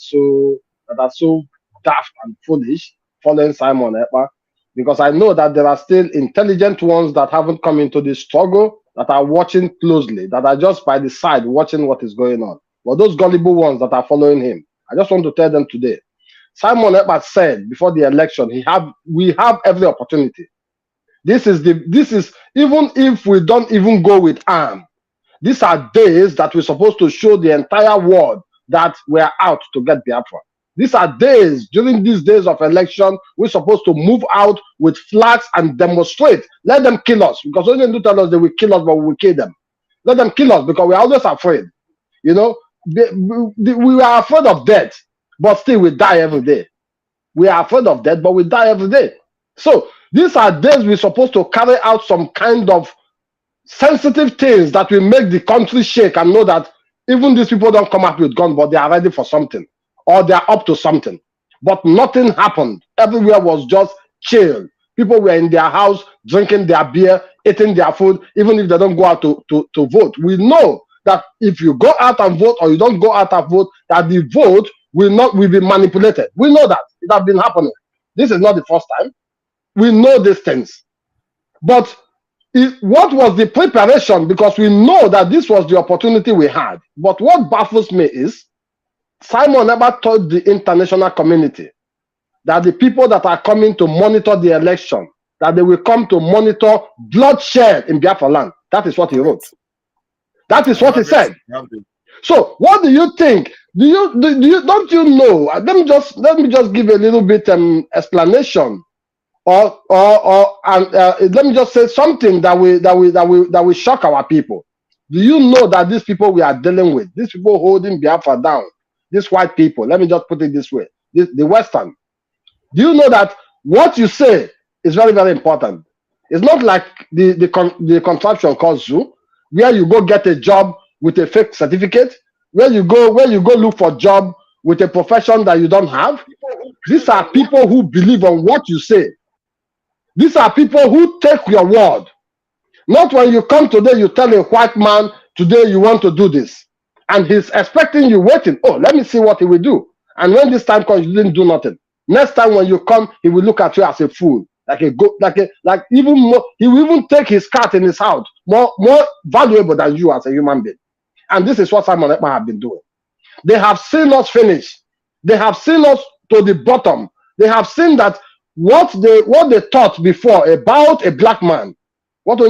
so daft and foolish following Simon Ekpa, because I know that there are still intelligent ones that haven't come into this struggle, that are watching closely, that are just by the side watching what is going on. But those gullible ones that are following him, I just want to tell them today, Simon Ekpa said before the election, we have every opportunity. This is even if we don't even go with arm, these are days that we're supposed to show the entire world that we're out to get Biafra. These are days, during these days of election, we're supposed to move out with flags and demonstrate. Let them kill us, because when they do tell us they will kill us, but we will kill them. Let them kill us, because we're always afraid. You know, we are afraid of death, but still we die every day. We are afraid of death, but we die every day. So these are days we're supposed to carry out some kind of sensitive things that will make the country shake and know that even these people don't come up with guns, but they are ready for something, or they are up to something. But nothing happened. Everywhere was just chill. People were in their house drinking their beer, eating their food, even if they don't go out to vote. We know that if you go out and vote or you don't go out and vote, that the vote will be manipulated. We know that. It has been happening. This is not the first time. We know these things. But what was the preparation? Because we know that this was the opportunity we had. But what baffles me is Simon never told the international community that the people that are coming to monitor the election, that they will come to monitor bloodshed in Biafra land. That is what he wrote. That is what he said. So what do you think? Don't you know? Let me just give a little bit explanation. Or let me just say something that will shock our people. Do you know that these people we are dealing with, these people holding Biafra down, these white people, let me just put it this way, the Western, do you know that what you say is very, very important? It's not like the contraption called Zoo, where you go get a job with a fake certificate, where you go look for a job with a profession that you don't have. These are people who believe on what you say. These are people who take your word. Not when you come today, you tell a white man, today you want to do this. And he's expecting you, waiting. Oh, let me see what he will do. And when this time comes, you didn't do nothing. Next time when you come, he will look at you as a fool. Like even more, he will even take his cat in his house, more valuable than you as a human being. And this is what Simon Ekpa have been doing. They have seen us finish. They have seen us to the bottom. They have seen that what they thought before about a black man, what they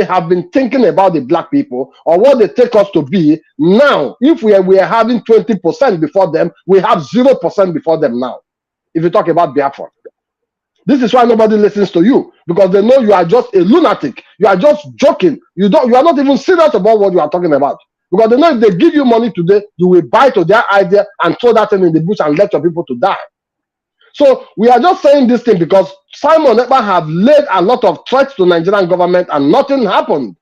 have been thinking about the black people, or what they take us to be now. If we are having 20% before them, we have 0% before them now. If you talk about Biafra, this is why nobody listens to you, because they know you are just a lunatic. You are just joking. You are not even serious about what you are talking about, because they know if they give you money today, you will buy to their idea and throw that thing in the bush and let your people to die. So we are just saying this thing because Simon Ekpa have laid a lot of threats to Nigerian government and nothing happened.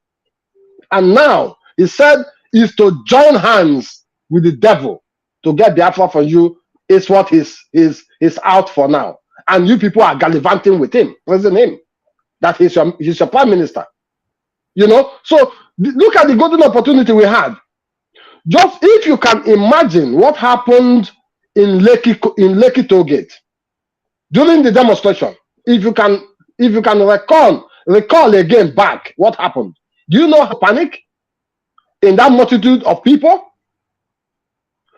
And now he said is to join hands with the devil to get Biafra for you is what he's out for now. And you people are gallivanting with him, praising him, that he's your prime minister. You know, so look at the golden opportunity we had. Just if you can imagine what happened in Lekki Toll Gate during the demonstration, if you can recall again back what happened, do you know how panic in that multitude of people?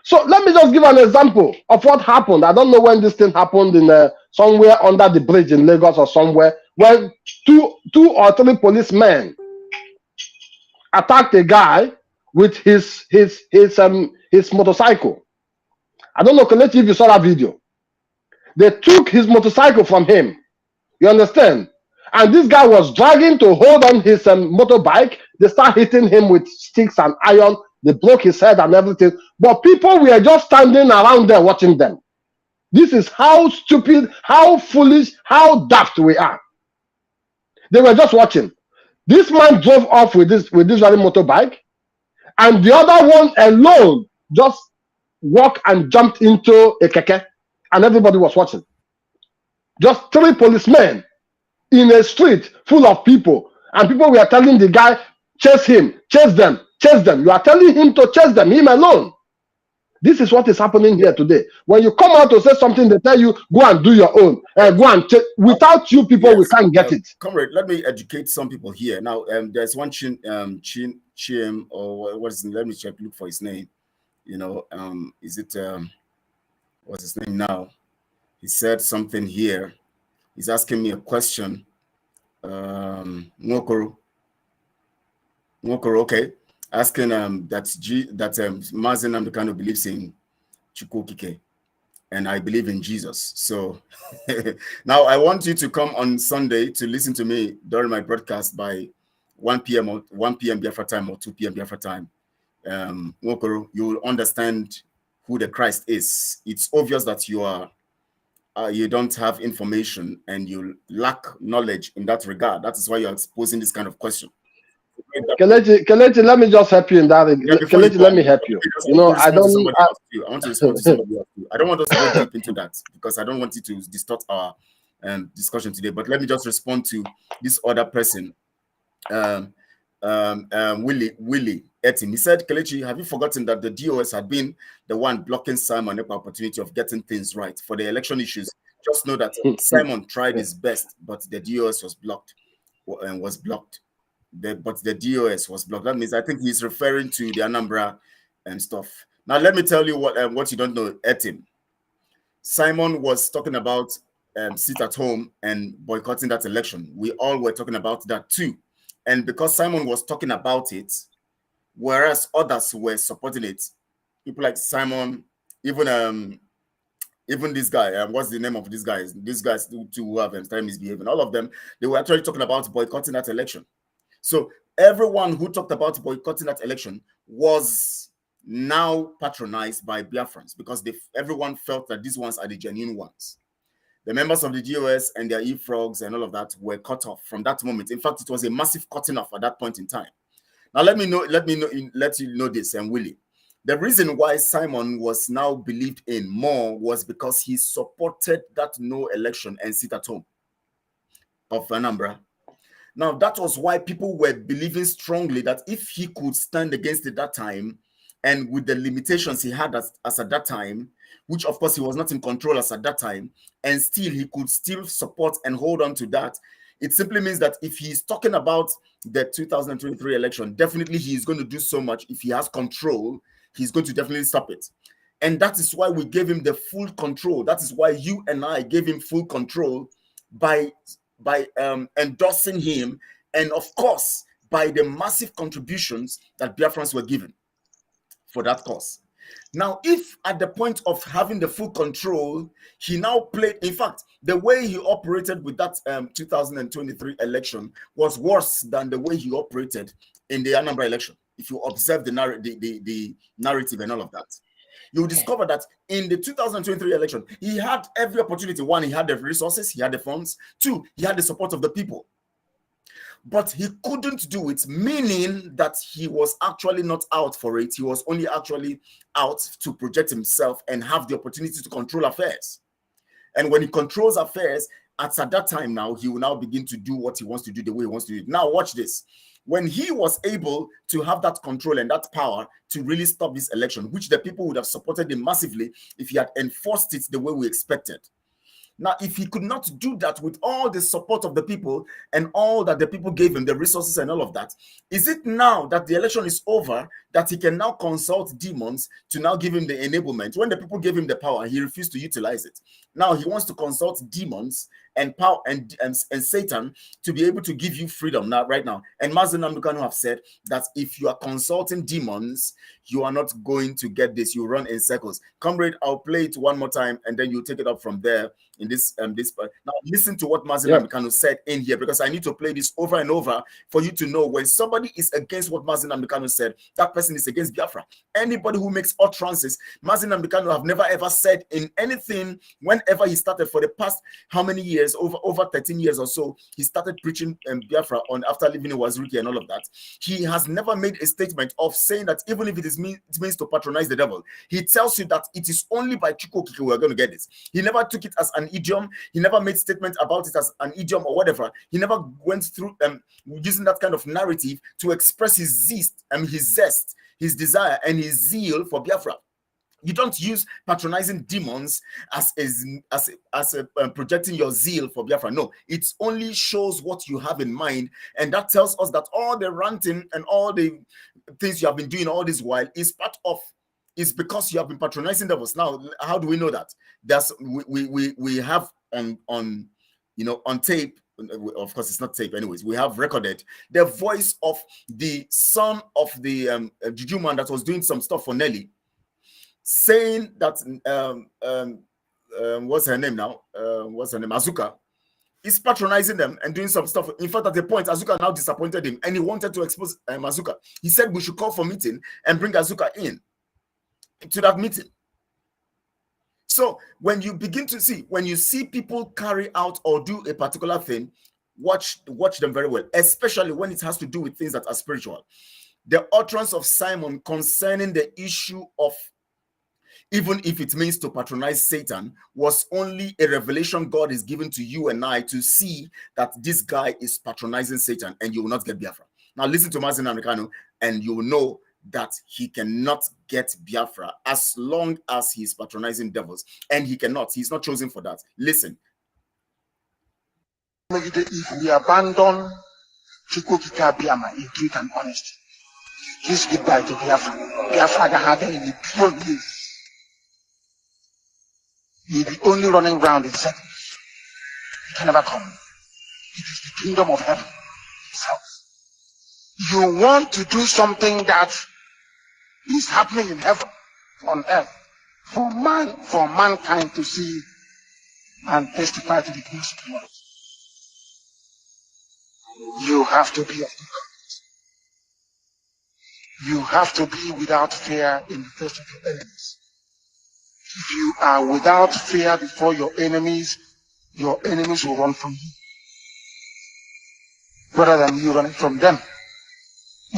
So let me just give an example of what happened. I don't know when this thing happened in somewhere under the bridge in Lagos or somewhere, when two or three policemen attacked a guy with his motorcycle. I don't know, Kelechi, if you saw that video. They took his motorcycle from him. You understand? And this guy was dragging to hold on his motorbike. They start hitting him with sticks and iron. They broke his head and everything. But people were just standing around there watching them. This is how stupid, how foolish, how daft we are. They were just watching. This man drove off with this very motorbike, and the other one alone just walked and jumped into a keke, and everybody was watching. Just three policemen in a street full of people, and people were telling the guy, chase him, chase them, chase them. You are telling him to chase them, him alone. This is what is happening here today. When you come out to say something, they tell you, go and do your own. Go and without you people, yes, we can't get it. Comrade, let me educate some people here. Now, there's one Chim, or what is it? Let me check, look for his name. You know, is it, what's his name now? He said something here. He's asking me a question. Nwokoro, okay. Asking that Mazen Namdekano believes in Chukwukike, and I believe in Jesus. So now I want you to come on Sunday to listen to me during my broadcast by 1 p.m. or 1 p.m. Biafra time or 2 p.m. Biafra time. Nwokoro, you will understand who the Christ is. It's obvious that you don't have information and you lack knowledge in that regard. That is why you're posing this kind of question. Kelechi, let me just help you in that. Yeah, Kelechi, let me help you. You know, I don't. I want to respond to somebody else too. I don't want us to go deep into that because I don't want it to distort our discussion today. But let me just respond to this other person, Willie Etim. He said, Kelechi, have you forgotten that the DOS had been the one blocking Simon the opportunity of getting things right for the election issues? Just know that Simon tried his best, but the DOS was blocked and was blocked. But the DOS was blocked. That means I think he's referring to the Anambra and stuff. Now let me tell you what you don't know, Etim. Simon was talking about sit at home and boycotting that election. We all were talking about that too. And because Simon was talking about it, whereas others were supporting it, people like Simon, even this guy, what's the name of these guys? These guys who have time misbehaving, all of them, they were actually talking about boycotting that election. So everyone who talked about boycotting that election was now patronized by Biafrans because everyone felt that these ones are the genuine ones. The members of the GOS and their e-frogs and all of that were cut off from that moment. In fact, it was a massive cutting off at that point in time. Now let you know this, and Willie. The reason why Simon was now believed in more was because he supported that no election and sit at home of Anambra. Now, that was why people were believing strongly that if he could stand against it that time, and with the limitations he had as at that time, which of course he was not in control as at that time, and still he could still support and hold on to that, it simply means that if he's talking about the 2023 election, definitely he's going to do so much. If he has control, he's going to definitely stop it. And that is why we gave him the full control. That is why you and I gave him full control by endorsing him, and of course by the massive contributions that Biafrans were given for that cause. Now, if at the point of having the full control, he now played, in fact, the way he operated with that 2023 election was worse than the way he operated in the Anambra election. If you observe the narrative and all of that, you will discover that in the 2023 election, he had every opportunity. One, he had the resources, he had the funds. Two, he had the support of the people. But he couldn't do it, meaning that he was actually not out for it. He was only actually out to project himself and have the opportunity to control affairs. And when he controls affairs, at that time now, he will now begin to do what he wants to do the way he wants to do it. Now, watch this. When he was able to have that control and that power to really stop this election, which the people would have supported him massively if he had enforced it the way we expected. Now, if he could not do that with all the support of the people and all that the people gave him, the resources and all of that, is it now that the election is over that he can now consult demons to now give him the enablement? When the people gave him the power, he refused to utilize it. Now he wants to consult demons and power and Satan to be able to give you freedom now, right now. And Mazen Namdekano have said that if you are consulting demons, you are not going to get this. You run in circles. Comrade, I'll play it one more time and then you take it up from there in this part. Now listen to what Mazen Namdekano said in here, because I need to play this over and over for you to know when somebody is against what Mazen Namdekano said, that person is against Biafra. Anybody who makes utterances, Mazen Namdekano have never ever said in anything whenever he started for the past how many years, over 13 years or so, he started preaching Biafra on after leaving Waziriki and all of that. He has never made a statement of saying that even if it means to patronize the devil, he tells you that it is only by Chukwukike we're going to get this. He never took it as an idiom. He never made statement about it as an idiom or whatever. He never went through using that kind of narrative to express his zest, his desire, and his zeal for Biafra. You don't use patronizing demons as projecting your zeal for Biafra. No, it only shows what you have in mind, and that tells us that all the ranting and all the things you have been doing all this while is because you have been patronizing devils. Now, how do we know that? We have on on tape. Of course, it's not tape anyways. We have recorded the voice of the son of the Juju man that was doing some stuff for Nelly, saying that what's her name now? What's her name? Azuka is patronizing them and doing some stuff. In fact, at the point, Azuka now disappointed him and he wanted to expose Azuka. He said we should call for meeting and bring Azuka in to that meeting. So when you begin to see, when you see people carry out or do a particular thing, watch them very well, especially when it has to do with things that are spiritual. The utterance of Simon concerning the issue of, even if it means to patronize Satan, was only a revelation God is giving to you and I to see that this guy is patronizing Satan and you will not get Biafra. Now listen to Mazin Americano and you will know that he cannot get Biafra as long as he's patronizing devils. And he's not chosen for that. Listen. If we abandon Chukwukika Biama in truth and honesty, please goodbye to Biafra. Biafra have in the pure years. You'll be only running around in circles. You can never come. It is the kingdom of heaven itself. You want to do something that is happening in heaven, on earth, for mankind to see and testify to the grace of God. You have to be of the courage. You have to be without fear in the face of your enemies. If you are without fear before your enemies will run from you. Rather than you running from them,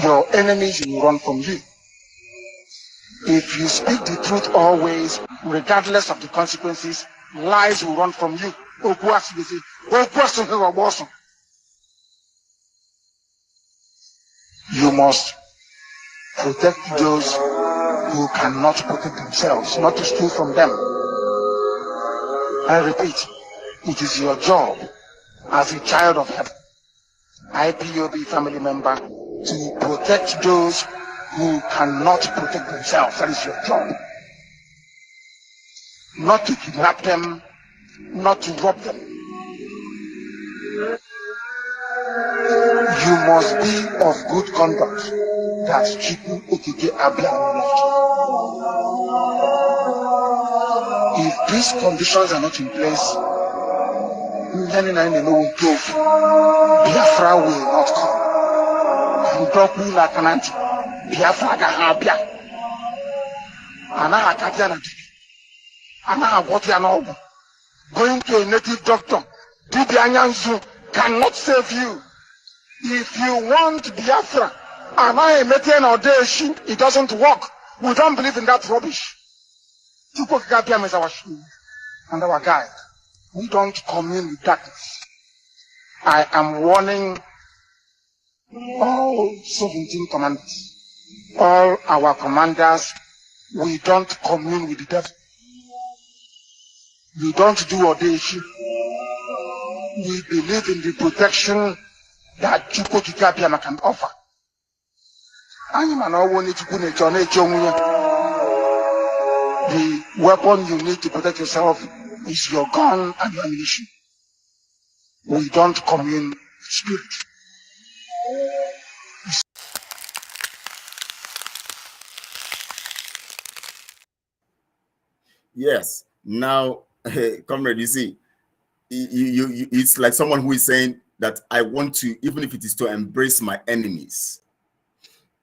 your enemies will run from you. If you speak the truth always, regardless of the consequences, lies will run from you. You must protect those who cannot protect themselves, not to steal from them. I repeat, it is your job as a child of heaven, IPOB family member, to protect those who cannot protect themselves. That is your job. Not to kidnap them, not to rob them. You must be of good conduct. That's Chiku Okike Abiam left. If these conditions are not in place, Biafra will not come. And Dokwu Lakananti, Biafra Gahabia. Ana Akatiana Dibi. Ana Agotianobu. Going to a native doctor, Dibi Anyanzu, cannot save you. If you want Biafra, it doesn't work. We don't believe in that rubbish. Chukwukika is our shield and our guide. We don't commune with darkness. I am warning all 17 commanders, all our commanders, we don't commune with the devil. We don't do ordination. We believe in the protection that Chukwukika can offer. The weapon you need to protect yourself is your gun and your ammunition. We don't commune with spirit. Yes. Now, comrade, you see, it's like someone who is saying that I want to, even if it is to embrace my enemies,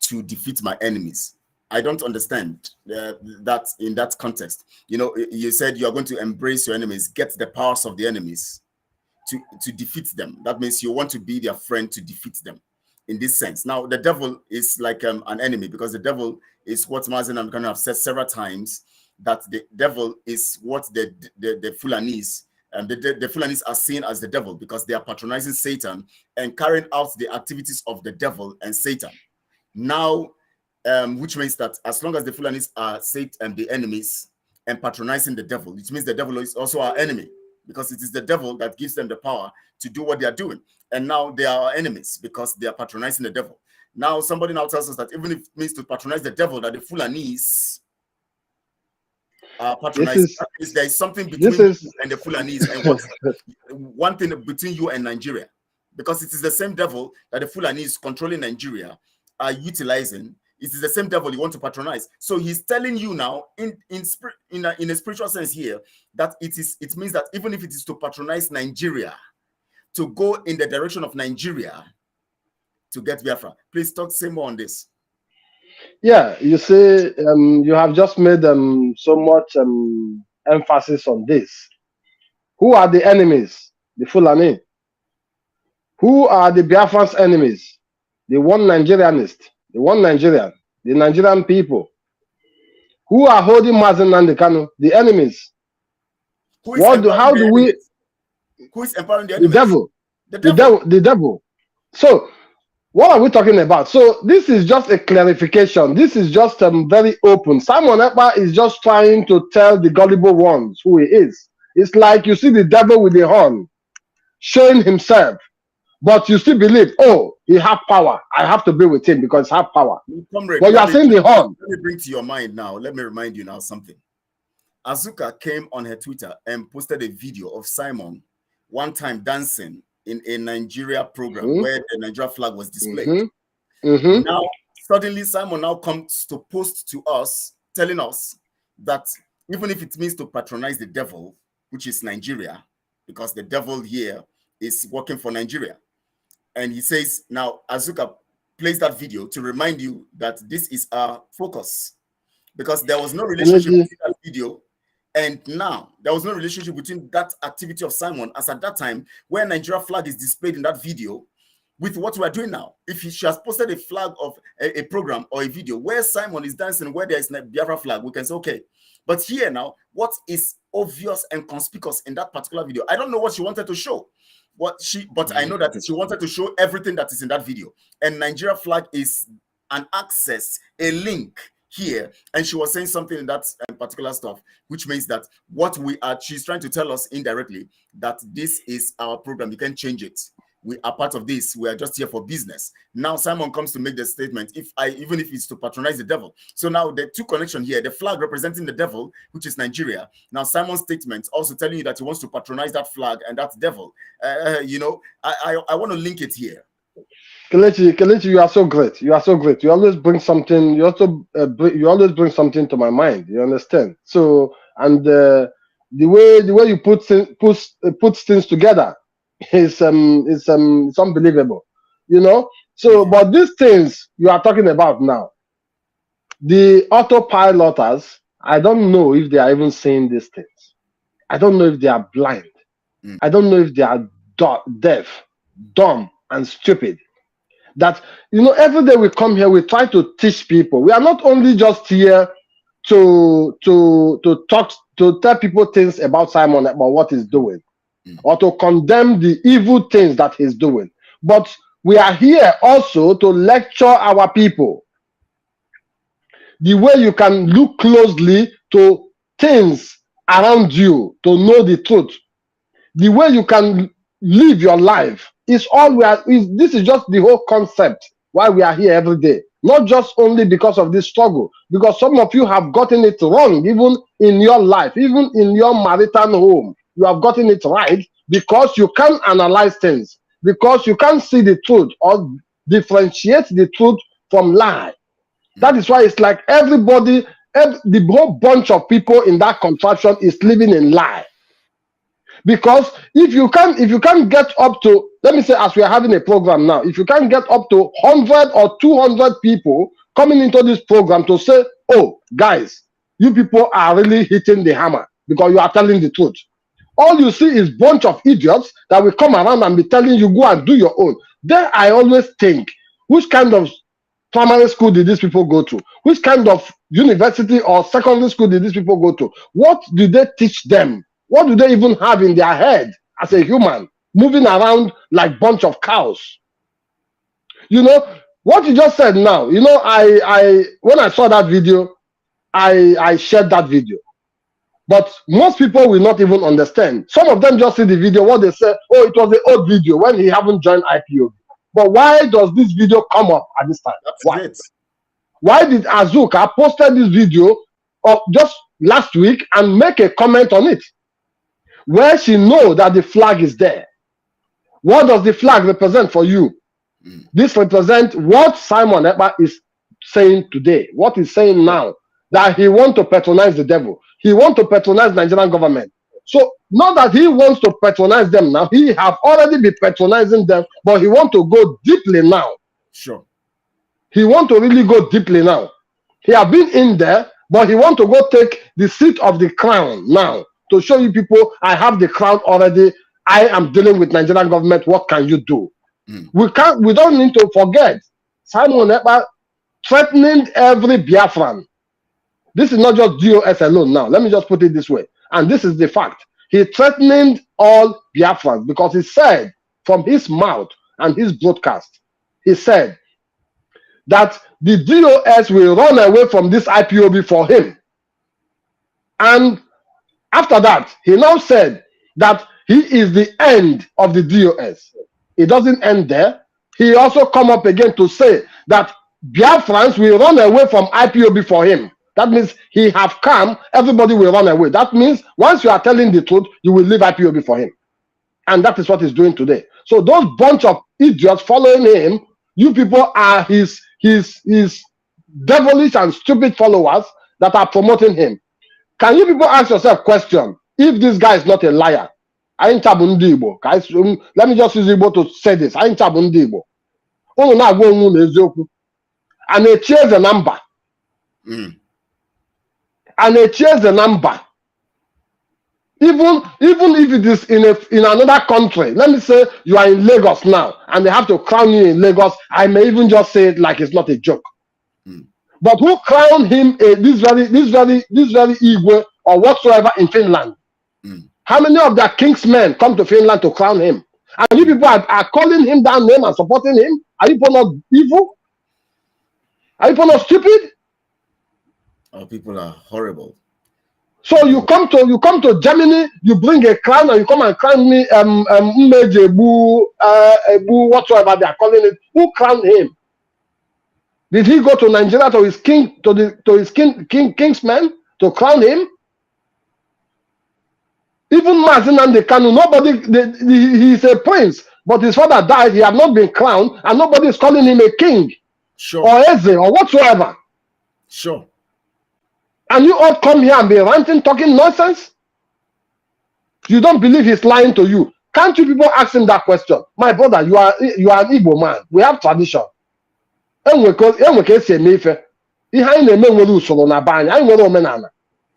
to defeat my enemies. I don't understand that in that context. You said you are going to embrace your enemies, get the powers of the enemies to defeat them. That means you want to be their friend to defeat them in this sense. Now, the devil is like an enemy, because the devil is what Mazen and Kanu have said several times, that the devil is what the Fulanis, the Fulanis are seen as the devil because they are patronizing Satan and carrying out the activities of the devil and Satan. Now, which means that as long as the Fulanis are Satan, the enemies, and patronizing the devil, which means the devil is also our enemy, because it is the devil that gives them the power to do what they are doing. And now they are our enemies because they are patronizing the devil. Now somebody now tells us that even if it means to patronize the devil, that the Fulanis patronizing. There is something between you and the Fulanis, and what one thing between you and Nigeria, because it is the same devil that the Fulanis controlling Nigeria are utilizing. It is the same devil you want to patronize. So he's telling you now, in a spiritual sense here, that it means that even if it is to patronize Nigeria, to go in the direction of Nigeria to get Biafra. Please say more on this. Yeah, you see, you have just made so much emphasis on this. Who are the enemies? The Fulani. Who are the Biafrans' enemies? The one Nigerianist, the one Nigerian, the Nigerian people. Who are holding Mazen and the Kanu? The enemies. Who is empowering the enemies? The devil. The devil. So, what are we talking about? So, this is just a clarification. This is just very open. Simon Ekpa is just trying to tell the gullible ones who he is. It's like you see the devil with the horn showing himself, but you still believe, oh, he has power. I have to be with him because he has power. Comrade, but you are seeing the horn. Let me bring to your mind now. Let me remind you now something. Azuka came on her Twitter and posted a video of Simon one time dancing in a Nigeria program where the Nigeria flag was displayed. Now, suddenly Simon now comes to post to us, telling us that even if it means to patronize the devil, which is Nigeria, because the devil here is working for Nigeria. And he says, now Azuka plays that video to remind you that this is our focus, because there was no relationship between that video and now. There was no relationship between that activity of Simon as at that time where Nigeria flag is displayed in that video with what we are doing now. If she has posted a flag of a program or a video where Simon is dancing, where there is a Biafra flag, we can say, okay. But here now, what is obvious and conspicuous in that particular video? I don't know what she wanted to show. But I know that she wanted to show everything that is in that video. And Nigeria flag is an access, a link here. And she was saying something in that particular stuff, which means that she's trying to tell us indirectly that this is our program. You can't change it. We are part of this. We are just here for business. Now Simon comes to make the statement, even if it's to patronize the devil. So now the two connections here, the flag representing the devil, which is Nigeria. Now Simon's statement also telling you that he wants to patronize that flag and that devil. I want to link it here. Kelechi, you are so great. You are so great. You always bring something. You also you always bring something to my mind. You understand? So, and the way you put things together is unbelievable. You know. So, but these things you are talking about now, the autopiloters, I don't know if they are even saying these things. I don't know if they are blind. I don't know if they are deaf, dumb, and stupid. That, you know, every day we come here, we try to teach people. We are not only just here to talk, to tell people things about Simon, about what he's doing, or to condemn the evil things that he's doing, but we are here also to lecture our people the way you can look closely to things around you to know the truth, the way you can live your life. Is all this is just the whole concept why we are here every day. Not just only because of this struggle, because some of you have gotten it wrong, even in your life, even in your marital home. You have gotten it right because you can analyze things, because you can see the truth or differentiate the truth from lie. That is why it's like everybody, the whole bunch of people in that contraption is living in lie. Because if you can't get up to, let me say, as we are having a program now, if you can't get up to 100 or 200 people coming into this program to say, oh, guys, you people are really hitting the hammer because you are telling the truth. All you see is bunch of idiots that will come around and be telling you, go and do your own. Then I always think, which kind of primary school did these people go to? Which kind of university or secondary school did these people go to? What do they teach them? What do they even have in their head as a human, moving around like bunch of cows? You know, what you just said now, you know, when I saw that video, I shared that video. But most people will not even understand. Some of them just see the video, what they say, oh, it was the old video when he haven't joined IPOB. But why does this video come up at this time? That's why? It. Why did Azuka posted this video of just last week and make a comment on it, where she know that the flag is there. What does the flag represent for you? This represents what Simon Ekpa is saying today, what he's saying now, that he wants to patronize the devil. He wants to patronize Nigerian government. So not that he wants to patronize them now, he have already been patronizing them, but he wants to go deeply now. Sure. He wants to really go deeply now. He have been in there, but he wants to go take the seat of the crown now to show you people, I have the crown already. I am dealing with Nigerian government. What can you do? We don't need to forget Simon Ekpa threatening every Biafran. This is not just DOS alone now. Let me just put it this way. And this is the fact. He threatened all Biafrans because he said from his mouth and his broadcast, he said that the DOS will run away from this IPOB for him. And after that, he now said that he is the end of the DOS. It doesn't end there. He also come up again to say that Biafrans will run away from IPOB for him. That means he have come, everybody will run away. That means once you are telling the truth, you will leave IPOB for him. And that is what he's doing today. So those bunch of idiots following him, you people are his devilish and stupid followers that are promoting him. Can you people ask yourself a question? If this guy is not a liar, let me just use Igbo to say this. And they change the number. And they change the number. Even if it is in another country, let me say you are in Lagos now, and they have to crown you in Lagos. I may even just say it like it's not a joke. But who crowned him this very Igwe or whatsoever in Finland? How many of their king's men come to Finland to crown him? And you people are calling him that name and supporting him? Are you people not evil? Are you people not stupid? Our people are horrible. So you come to Germany, you bring a crown, and you come and crown me whatsoever they are calling it. Who crowned him? Did he go to Nigeria to his king, king's men to crown him? Even Mazin and the Kanu, he is a prince, but his father died, he had not been crowned, and nobody is calling him a king. Sure. Or Eze, or whatsoever. Sure. And you all come here and be ranting, talking nonsense? You don't believe he's lying to you. Can't you people ask him that question? My brother, you are an Igbo man. We have tradition.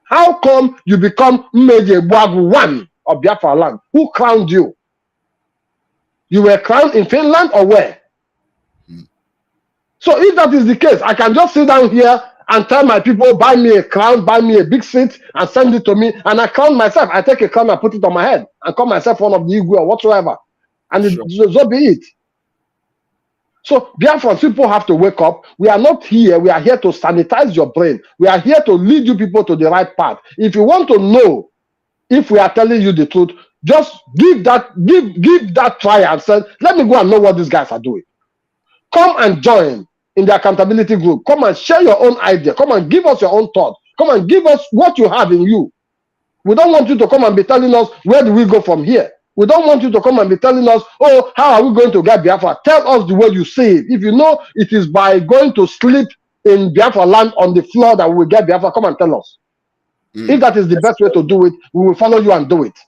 How come you become one of Biafra land? Who crowned you? You were crowned in Finland or where? So if that is the case, I can just sit down here and tell my people, buy me a crown, buy me a big seat, and send it to me, and I crown myself. I take a crown and put it on my head, and call myself one of the Igwe or whatsoever. And so be it. So Biafran people have to wake up. We are not here. We are here to sanitize your brain. We are here to lead you people to the right path. If you want to know if we are telling you the truth, just give that try and say, let me go and know what these guys are doing. Come and join in the accountability group. Come and share your own idea. Come and give us your own thought. Come and give us what you have in you. We don't want you to come and be telling us, where do we go from here? We don't want you to come and be telling us, oh, how are we going to get Biafra? Tell us the way you see it. If you know it is by going to sleep in Biafra land on the floor that we will get Biafra, come and tell us. If that is the best way to do it, we will follow you and do it.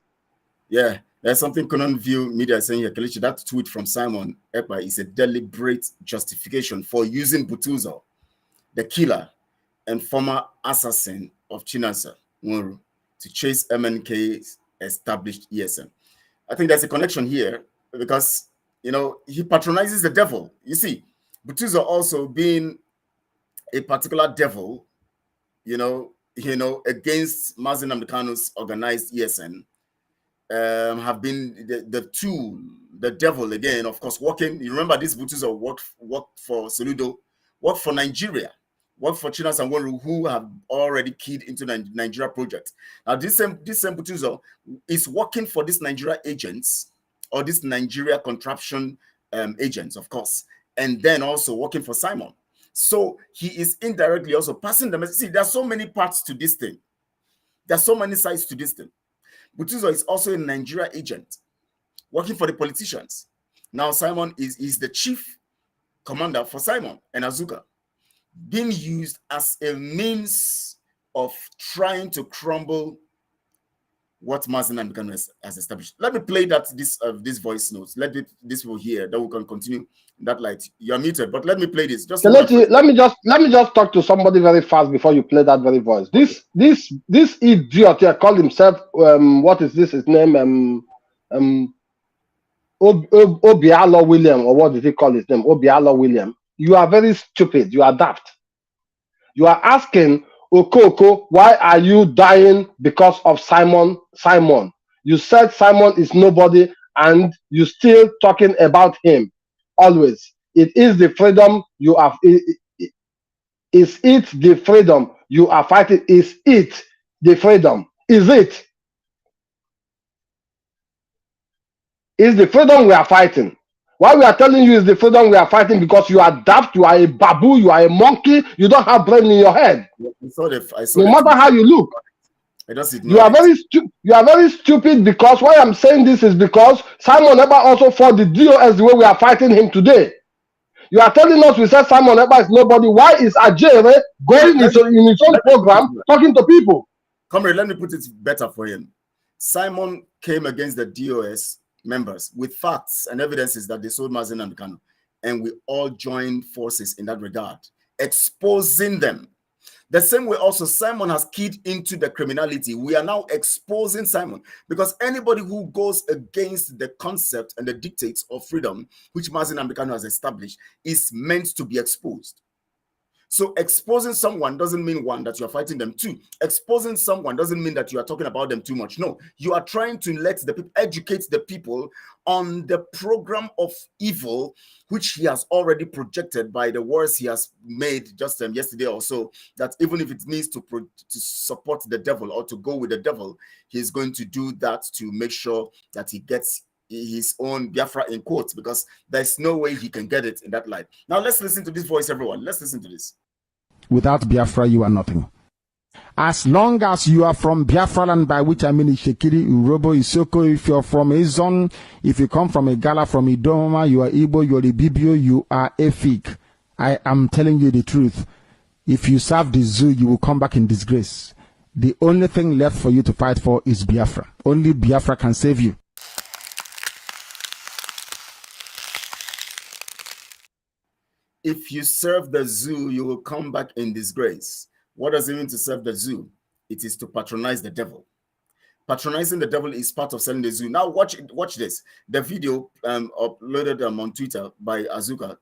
Yeah, there's something Conan View Media saying here, Kelechi, that tweet from Simon Ekpa is a deliberate justification for using Butuzo, the killer and former assassin of Chinasa Nwuru, to chase MNK's established ESM. I think there's a connection here because, you know, he patronizes the devil. You see, Butuzo also being a particular devil, you know, against Mazi Nnamdi Kanu's organized ESN, have been the devil again, of course, working. You remember this Butuzo worked for Soludo, worked for Nigeria, worked for Chinasa Nwuru, who have already keyed into the Nigeria project. Now, this same Butuzo is working for these Nigeria agents, or this Nigeria contraption agents, of course, and then also working for Simon. So he is indirectly also passing the message. See, there are so many parts to this thing. There's so many sides to this thing. Butuzo is also a Nigeria agent working for the politicians. Now Simon is the chief commander for Simon and Azuka, being used as a means of trying to crumble what Mazen and Bikano has established. Let me play this voice notes. Let this will hear that we can continue that light. You're muted, but let me play this. Just let me just talk to somebody very fast before you play that very voice. This idiot here called himself what is this? His name Obialo William, or what did he call his name? Obialo William. You are very stupid. You are daft. You are asking Okoko, why are you dying because of Simon? Simon, you said Simon is nobody, and you still talking about him. Always, it is the freedom you have. Is it the freedom you are fighting? Is it the freedom? Is it? Is the freedom we are fighting? Why we are telling you is the freedom we are fighting? Because you are daft, you are a babu, you are a monkey, you don't have brain in your head. No matter how you look, you are very stupid. Because why I'm saying this is because Simon Ekpa also fought the DOS the way we are fighting him today. You are telling us we said Simon Ekpa is nobody. Why is Ajere going in his own program talking to people? Comrade, let me put it better for him. Simon came against the DOS members with facts and evidences that they sold Mazen and Bikano, and we all joined forces in that regard, exposing them. The same way also Simon has keyed into the criminality. We are now exposing Simon, because anybody who goes against the concept and the dictates of freedom which Mazen and Bikano has established is meant to be exposed. So exposing someone doesn't mean, one, that you're fighting them. Two, exposing someone doesn't mean that you are talking about them too much. No, you are trying to let the people, educate the people on the program of evil which he has already projected by the words he has made just yesterday or so, that even if it means to support the devil or to go with the devil, he's going to do that to make sure that he gets his own Biafra in quotes, because there's no way he can get it in that light. Now let's listen to this voice, everyone. Let's listen to this. Without Biafra, you are nothing. As long as you are from Biafra land, by which I mean Ishekiri, Urobo, Isoko, if you're from Azon, if you come from a Gala, from Idoma, you are Igbo, you are a Bibio, you are Efik. I am telling you the truth. If you serve the zoo, you will come back in disgrace. The only thing left for you to fight for is Biafra. Only Biafra can save you. If you serve the zoo, you will come back in disgrace. What does it mean to serve the zoo? It is to patronize the devil. Patronizing the devil is part of selling the zoo. Now watch this. The video uploaded on Twitter by Azuka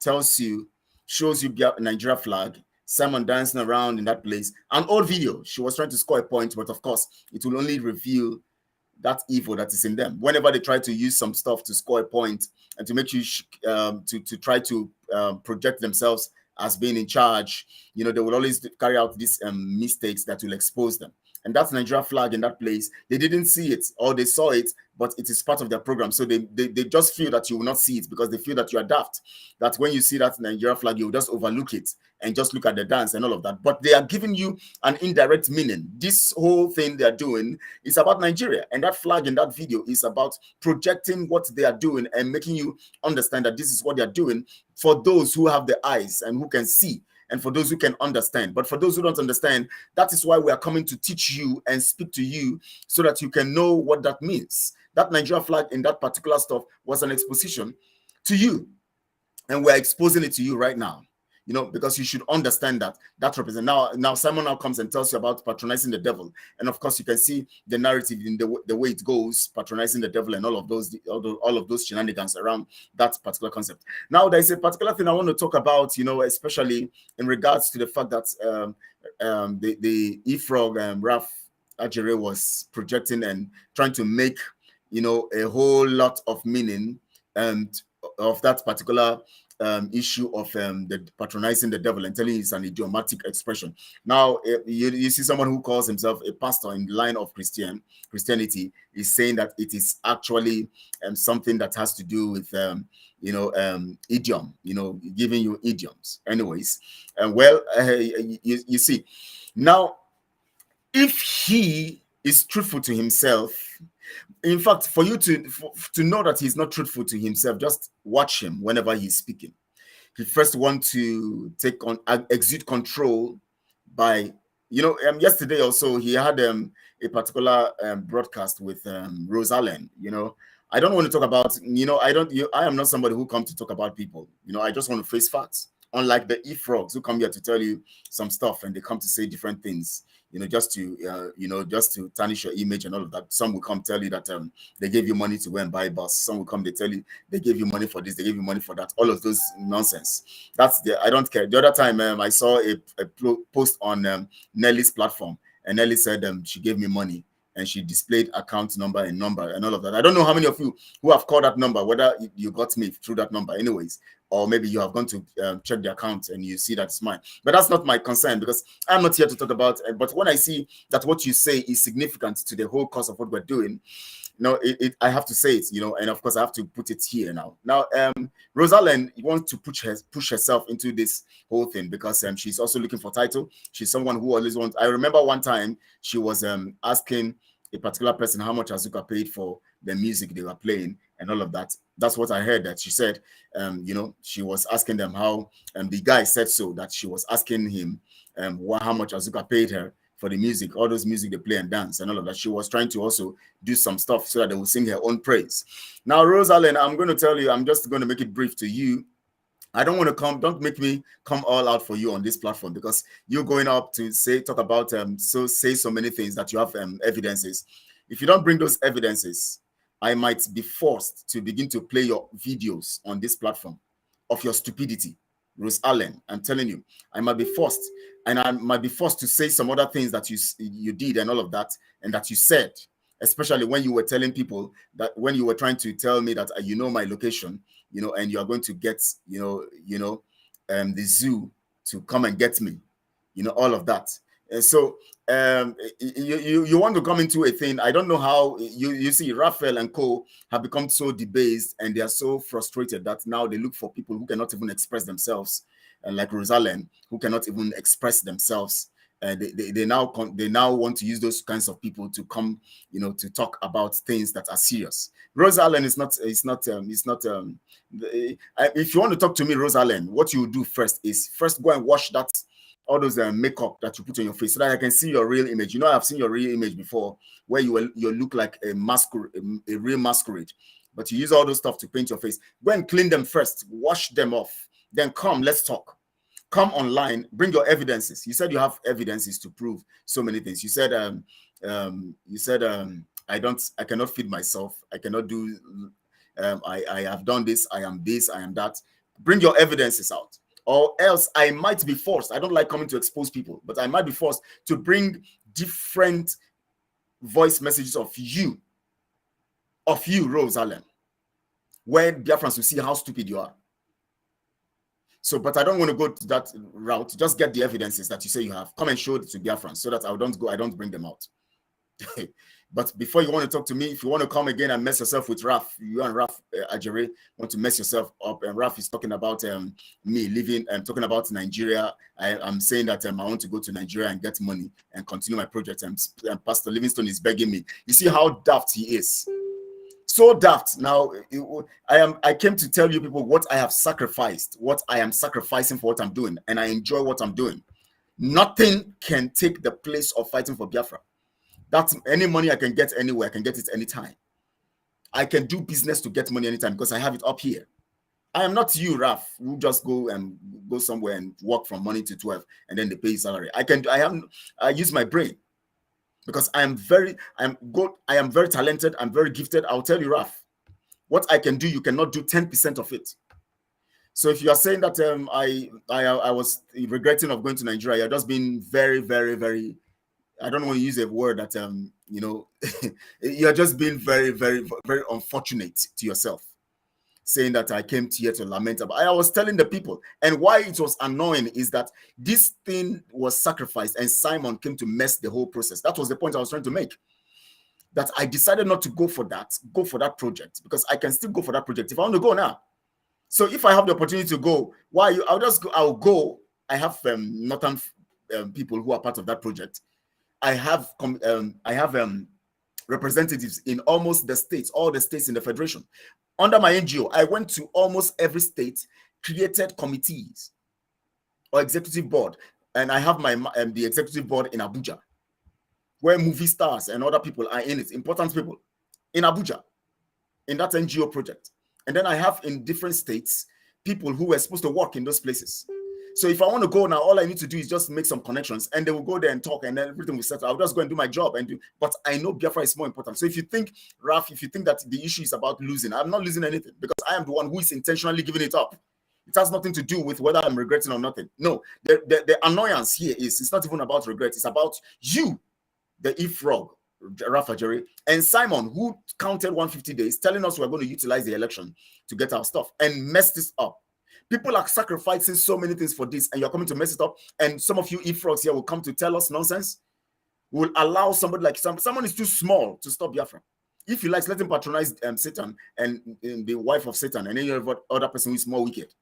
shows you Nigeria flag, Simon dancing around in that place. An old video. She was trying to score a point, but of course, it will only reveal that evil that is in them. Whenever they try to use some stuff to score a point and to make you to try to project themselves as being in charge, you know, they will always carry out these mistakes that will expose them. And that's Nigeria flag in that place. They didn't see it, or they saw it, but it is part of their program. So they just feel that you will not see it because they feel that you are daft. That when you see that Nigeria flag, you will just overlook it and just look at the dance and all of that. But they are giving you an indirect meaning. This whole thing they are doing is about Nigeria. And that flag in that video is about projecting what they are doing and making you understand that this is what they are doing for those who have the eyes and who can see, and for those who can understand. But for those who don't understand, that is why we are coming to teach you and speak to you so that you can know what that means. That Nigeria flag in that particular stuff was an exposition to you. And we're exposing it to you right now, you know, because you should understand that represents. Now Simon now comes and tells you about patronizing the devil. And of course, you can see the narrative in the way it goes, patronizing the devil and all of those shenanigans around that particular concept. Now, there's a particular thing I want to talk about, you know, especially in regards to the fact that the EFROG Raf Ajere was projecting and trying to make, you know, a whole lot of meaning and of that particular issue of the patronizing the devil and telling it's an idiomatic expression. Now, you see someone who calls himself a pastor in the line of Christianity is saying that it is actually something that has to do with idiom, you know, giving you idioms. Anyways, you see, now if he is truthful to himself. In fact, for you to know that he's not truthful to himself, just watch him whenever he's speaking. He first want to take on exude control by, yesterday also he had a particular broadcast with Rose Allen. I don't want to talk about, I am not somebody who comes to talk about people. I just want to face facts. Unlike the e-frogs who come here to tell you some stuff and they come to say different things, just to tarnish your image and all of that. Some will come tell you that they gave you money to go and buy a bus. Some will come, they tell you they gave you money for this, they gave you money for that. All of those nonsense. I don't care. The other time I saw a post on Nelly's platform, and Nelly said she gave me money, and she displayed account number and all of that. I don't know how many of you who have called that number, whether you got me through that number anyways, or maybe you have gone to check the account and you see that it's mine. But that's not my concern, because I'm not here to talk about it. But when I see that what you say is significant to the whole course of what we're doing, I have to say it, and of course I have to put it here now. Now, Rose Allen wants to push herself into this whole thing because she's also looking for title. She's someone who always wants. I remember one time she was asking a particular person how much Azuka paid for the music they were playing and all of that. That's what I heard that she said. She was asking them how, the guy said so, that she was asking him how much Azuka paid her for the music, all those music they play and dance and all of that. She was trying to also do some stuff so that they will sing her own praise. Now, Rose Allen, I'm going to tell you, I'm just going to make it brief to you. I don't want to don't make me come all out for you on this platform, because you're going up to talk about say so many things that you have evidences. If you don't bring those evidences, I might be forced to begin to play your videos on this platform of your stupidity. Rose Allen, I'm telling you, I might be forced, and I might be forced to say some other things that you did and all of that, and that you said, especially when you were telling people that, when you were trying to tell me that my location, and you are going to get the zoo to come and get me, all of that. And so you want to come into a thing. I don't know how you see Raphael and co have become so debased, and they are so frustrated that now they look for people who cannot even express themselves, like Rose Allen, who cannot even express themselves. They now want to use those kinds of people to come, to talk about things that are serious. Rose Allen is not. If you want to talk to me, Rose Allen, what you do first is go and wash that, all those makeup that you put on your face, so that I can see your real image. I've seen your real image before, where you look like a real masquerade, but you use all those stuff to paint your face. Go and clean them first, wash them off, then come, let's talk. Come online, bring your evidences. You said you have evidences to prove so many things. You said I cannot feed myself. I cannot do. I have done this. I am this. I am that. Bring your evidences out, or else I might be forced. I don't like coming to expose people, but I might be forced to bring different voice messages of you, Rose Allen, where Biafrans will see how stupid you are. So, but I don't want to go to that route. Just get the evidences that you say you have. Come and show it to Biafrans, so that I don't bring them out. But before you want to talk to me, if you want to come again and mess yourself with Raf, you and Raf Ajere want to mess yourself up, and Raf is talking about me leaving and talking about Nigeria. I'm saying that I want to go to Nigeria and get money and continue my project, and Pastor Livingstone is begging me. You see how daft he is. So daft. Now, I came to tell you people what I have sacrificed, what I am sacrificing for what I'm doing, and I enjoy what I'm doing. Nothing can take the place of fighting for Biafra. That's any money I can get anywhere, I can get it anytime. I can do business to get money anytime because I have it up here. I am not you, Raf, who just go somewhere and work from morning to 12 and then they pay salary. I use my brain. Because I am very talented, I'm very gifted. I'll tell you, Raf, what I can do, you cannot do 10% of it. So if you are saying that I was regretting of going to Nigeria, you're just being very, very, very, I don't want to use a word that you're just being very, very, very unfortunate to yourself, saying that I came here to lament about. I was telling the people, and why it was annoying is that this thing was sacrificed and Simon came to mess the whole process. That was the point I was trying to make. That I decided not to go for that project, because I can still go for that project if I want to go now. So if I have the opportunity to go, I'll go. I have northern people who are part of that project. I have representatives in almost the states, all the states in the federation. Under my NGO, I went to almost every state, created committees or executive board, and I have my the executive board in Abuja, where movie stars and other people are in it, important people in Abuja, in that NGO project. And then I have in different states people who were supposed to work in those places. So if I want to go now, all I need to do is just make some connections, and they will go there and talk, and then everything will settle. I'll just go and do my job and do. But I know Biafra is more important. So if you think, Raf, if you think that the issue is about losing, I'm not losing anything, because I am the one who is intentionally giving it up. It has nothing to do with whether I'm regretting or nothing. No, the annoyance here is, it's not even about regret. It's about you, the E-Frog, Rafa Jerry, and Simon, who counted 150 days, telling us we're going to utilize the election to get our stuff and mess this up. People are sacrificing so many things for this, and you're coming to mess it up. And some of you E-Frogs here will come to tell us nonsense. We'll allow somebody like someone is too small to stop Biafra. If he likes, let him patronize Satan and the wife of Satan and any other person who is more wicked.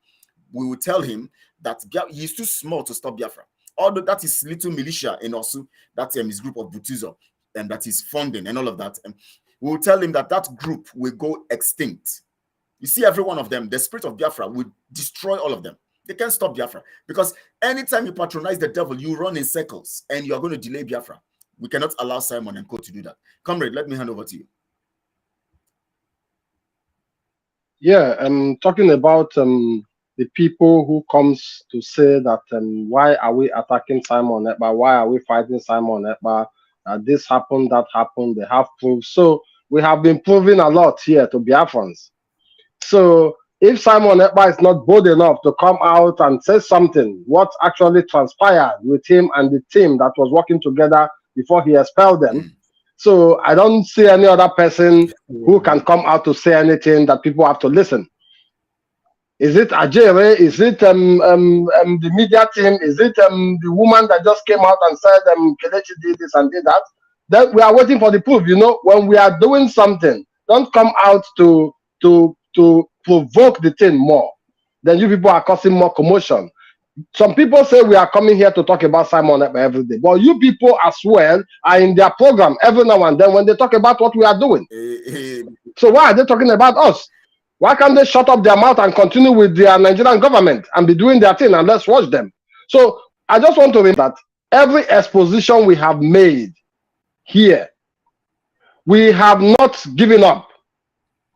We will tell him that he's too small to stop Biafra. Although that is little militia in Osu, that's his group of Butuzo, and that is funding and all of that. And we will tell him that that group will go extinct. You see, every one of them, the spirit of Biafra will destroy all of them. They can't stop Biafra, because anytime you patronize the devil, you run in circles and you are going to delay Biafra. We cannot allow Simon and Co to do that. Comrade, let me hand over to you. Yeah, talking about the people who comes to say that why are we attacking Simon Ekpa? Why are we fighting Simon Ekpa? This happened, that happened. They have proof. So we have been proving a lot here to Biafrans. So if Simon Ekpa is not bold enough to come out and say something, what actually transpired with him and the team that was working together before he expelled them. So I don't see any other person who can come out to say anything that people have to listen. Is it Ajere? Is it the media team? Is it the woman that just came out and said Kelechi did this and did that? Then we are waiting for the proof. You know, when we are doing something, don't come out to provoke the thing more. Then you people are causing more commotion. Some people say we are coming here to talk about Simon Ekpa every day, but you people as well are in their program every now and then when they talk about what we are doing. So why are they talking about us? Why can't they shut up their mouth and continue with their Nigerian government and be doing their thing, and let's watch them? So I just want to remember that every exposition we have made here, we have not given up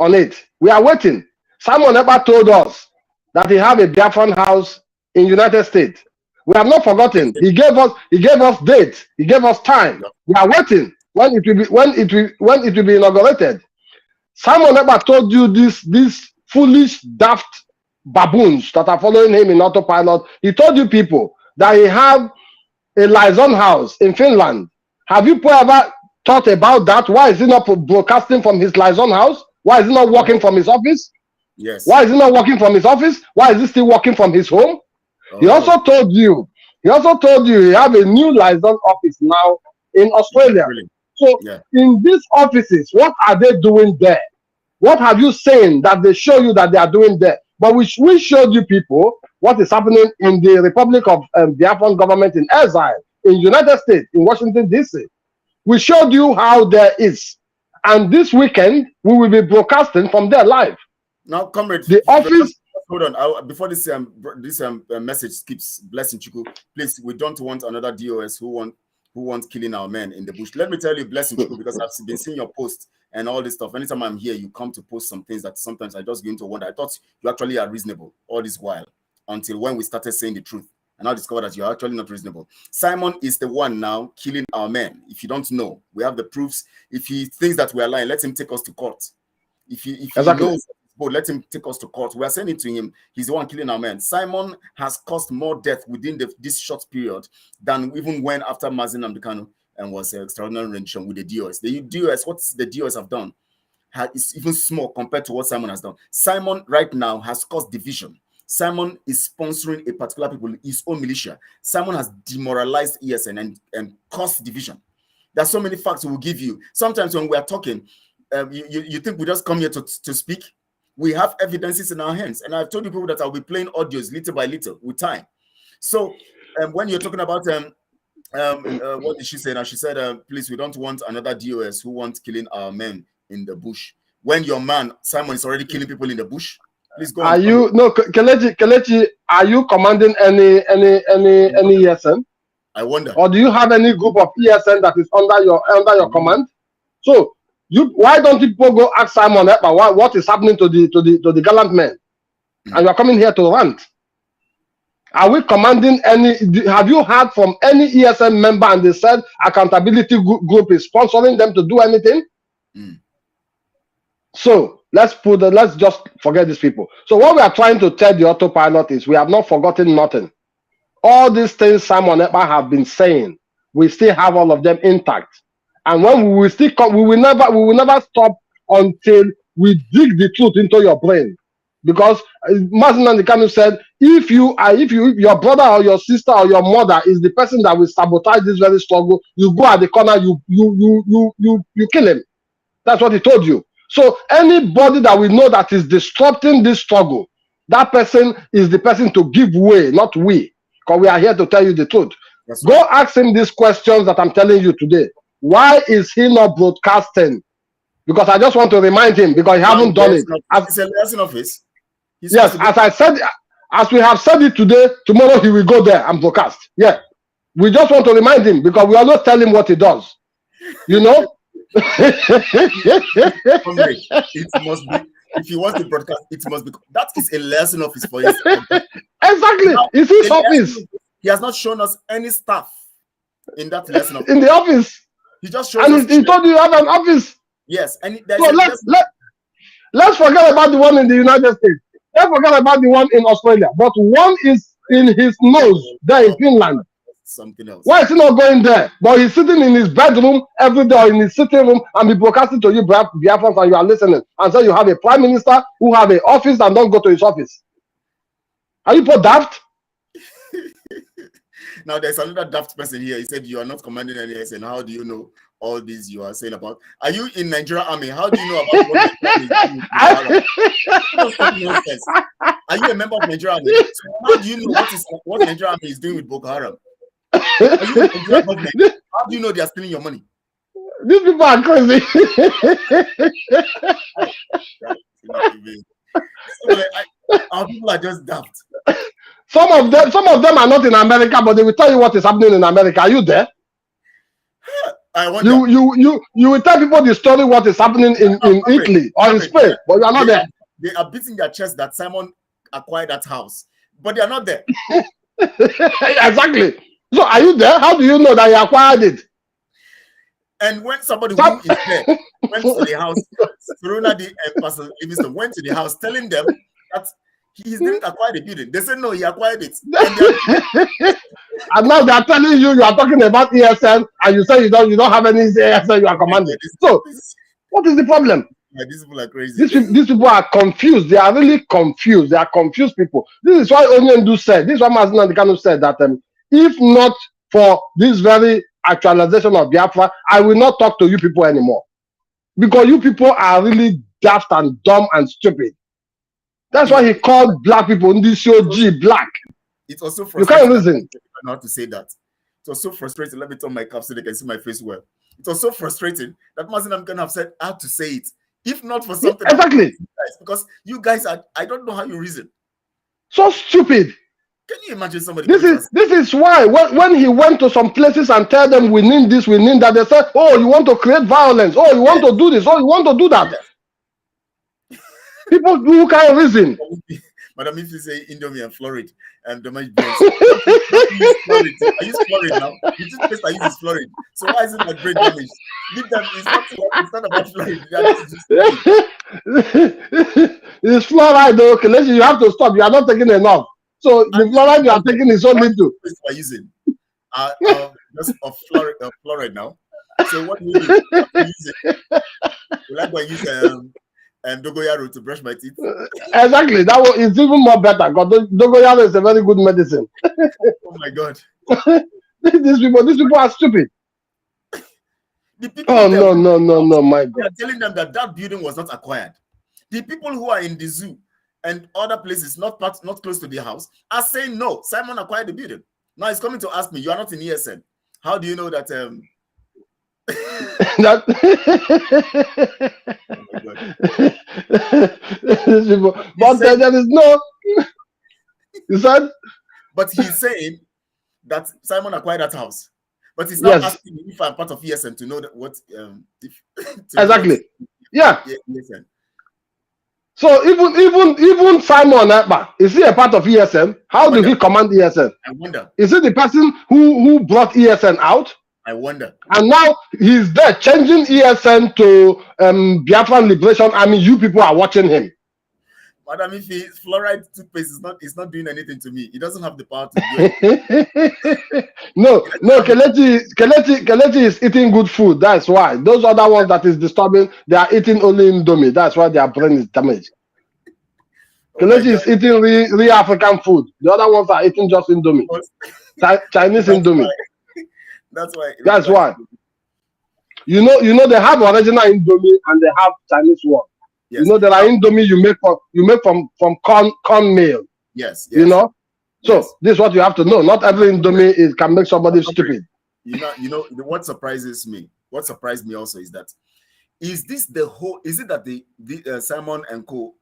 on it. We are waiting. Simon Ekpa told us that he have a Biafran house in United States. We have not forgotten. He gave us date. He gave us time. We are waiting when it will be inaugurated. Simon Ekpa told you these foolish, daft baboons that are following him in autopilot. He told you people that he have a liaison house in Finland. Have you ever thought about that? Why is he not broadcasting from his liaison house? Why is he not working from his office? Yes. Why is he not working from his office? Why is he still working from his home? He also told you he have a new liaison office now in Australia. Really? So in these offices, what are they doing there? What have you seen that they show you that they are doing there? But we showed you people what is happening in the Republic of Biafran government in exile, in United States, in Washington, D.C. We showed you how there is. And this weekend, we will be broadcasting from there live. Now, comrade, the office. Hold on. Before this message keeps blessing Chuku, please, we don't want another DOS who wants killing our men in the bush. Let me tell you, blessing Chuku, because I've been seeing your post and all this stuff. Anytime I'm here, you come to post some things that sometimes I just go into wonder. I thought you actually are reasonable all this while, until when we started saying the truth. And I discovered that you're actually not reasonable. Simon is the one now killing our men. If you don't know, we have the proofs. If he thinks that we are lying, let him take us to court. If he knows, but let him take us to court. We are saying it to him. He's the one killing our men. Simon has caused more death within this short period than even when after Mazin Amdekano and was extraordinary rendition with the DOS. The DOS, what the DOS have done is even small compared to what Simon has done. Simon right now has caused division. Simon is sponsoring a particular people, his own militia. Simon has demoralized ESN and caused division. There's so many facts we will give you. Sometimes when we are talking, you think we just come here to speak. We have evidences in our hands. And I've told you people that I'll be playing audios little by little with time. So when you're talking about What did she say now? She said, please, we don't want another DOS who wants killing our men in the bush. When your man, Simon, is already killing people in the bush, please go Are on. you, no, Kelechi, are you commanding any ESN? I wonder. Or do you have any group of ESN that is under your command? So, why don't people go ask Simon about what is happening to the gallant men? And you are coming here to rant. Are we commanding any? Have you heard from any ESN member and they said accountability group is sponsoring them to do anything? So let's just forget these people. So what we are trying to tell the autopilot is we have not forgotten nothing. All these things Simon Ekpa have been saying, we still have all of them intact. And when we will still come, we will never stop until we dig the truth into your brain. Because Mazen Nandekanu said, if your brother or your sister or your mother is the person that will sabotage this very struggle, you go at the corner, you kill him. That's what he told you. So anybody that we know that is disrupting this struggle, that person is the person to give way, not we. Because we are here to tell you the truth. That's go right. Ask him these questions that I'm telling you today. Why is he not broadcasting? Because I just want to remind him, because he hasn't done it. It's a lesson of his. Yes, as I said, as we have said it today, tomorrow he will go there and broadcast. Yeah. We just want to remind him, because we always tell him what he does. You know? It must be, if he wants to broadcast, it must be. That is a lesson of his voice. Exactly. Now, it's his office. He has not shown us any staff in that lesson. In the office. He just showed us. And he told you have an office. Yes. And so let's forget about the one in the United States. Let's forget about the one in Australia. But one is in his nose there in Finland. Something else. Why is he not going there? But he's sitting in his bedroom every day, or in his sitting room, and be broadcasting to you, Biafrans, and you are listening. And so you have a prime minister who have an office and don't go to his office. Are you put daft? Now there's another daft person here. He said you are not commanding any SN. How do you know all these you are saying about? Are you in Nigeria Army? How do you know about what Are you a member of Nigeria Army? So how do you know what Nigeria Army is doing with Boko Haram? How do you know they are stealing your money? These people are crazy. Our people are just daft. Some of them are not in America, but they will tell you what is happening in America. Are you there? I wonder. You will tell people the story what is happening in Italy or in Spain, but you are not there. They are beating their chest that Simon acquired that house, but they are not there. Exactly. So are you there? How do you know that he acquired it? And when somebody who is there went to the house, Suruna and Pastor Livingston went to the house telling them that he didn't acquire the building. They said no, he acquired it. And now they are telling you are talking about ESN, and you say you don't have any ESN you are commanding. So what is the problem? Yeah, these people are crazy. These people are confused. They are really confused. They are confused people. This is why Onyendu said, this is why Mazen Nandekanu said that if not for this very actualization of Biafra, I will not talk to you people anymore. Because you people are really daft and dumb and stupid. That's why he called black people Ndisi black. It's also frustrating. You can't reason. Not to say that. It was so frustrating. Let me turn my cap so they can see my face well. It was so frustrating that Mazen Nandekanu have said I have to say it. If not for something, exactly, because you guys are, I don't know how you reason. So stupid. Can you imagine somebody? This is why when he went to some places and tell them we need this, we need that, they said, oh, you want to create violence, oh, you want to do this, oh, you want to do that. Yes. People who can't reason. Madam, if you say Indomie and Florid and the much brains, I use Florid now. The toothpaste I use is Florid. So why is it like brain damage? Leave them. It's not about Florid. It's fluoride though. Okay, you have to stop. You are not taking enough. So the fluoride you are taking is so little. We're using just of fluoride now. So what do you do? You like when I use and dogoyaro to brush my teeth. Exactly, that one is even more better because dogoyaro is a very good medicine. Oh my god! these people are stupid. The people no, my god! They are telling them that building was not acquired. The people who are in the zoo and other places not close to the house are saying no. Simon acquired the building. Now he's coming to ask me. You are not in ESN. How do you know that? That Oh my God. but saying, there is no. You said but he's saying that Simon acquired that house, but he's now yes, asking me if I'm part of ESN to know that what if, to know what exactly. Yeah. ESN. So even Simon Ekpa, is he a part of ESN? How do he command ESN? I wonder. Is he the person who brought ESN out? I wonder. And now he's there changing ESN to Biafran Liberation Army. You people are watching him. Madam, if fluoride toothpaste is not doing anything to me, he doesn't have the power to do it. No, Kelechi is eating good food. That's why. Those other ones that is disturbing, they are eating only Indomie. That's why their brain is damaged. Oh my Kelechi is God. eating real African food. The other ones are eating just Indomie. Chinese Indomie. That's why. That's why. You know they have original Indomie and they have Chinese one. Yes. You know there are Indomie you make from corn meal. Yes. You know. So this is what you have to know. Not every Indomie can make somebody stupid. You know what surprises me. What surprised me also is that is it that the Simon and Co.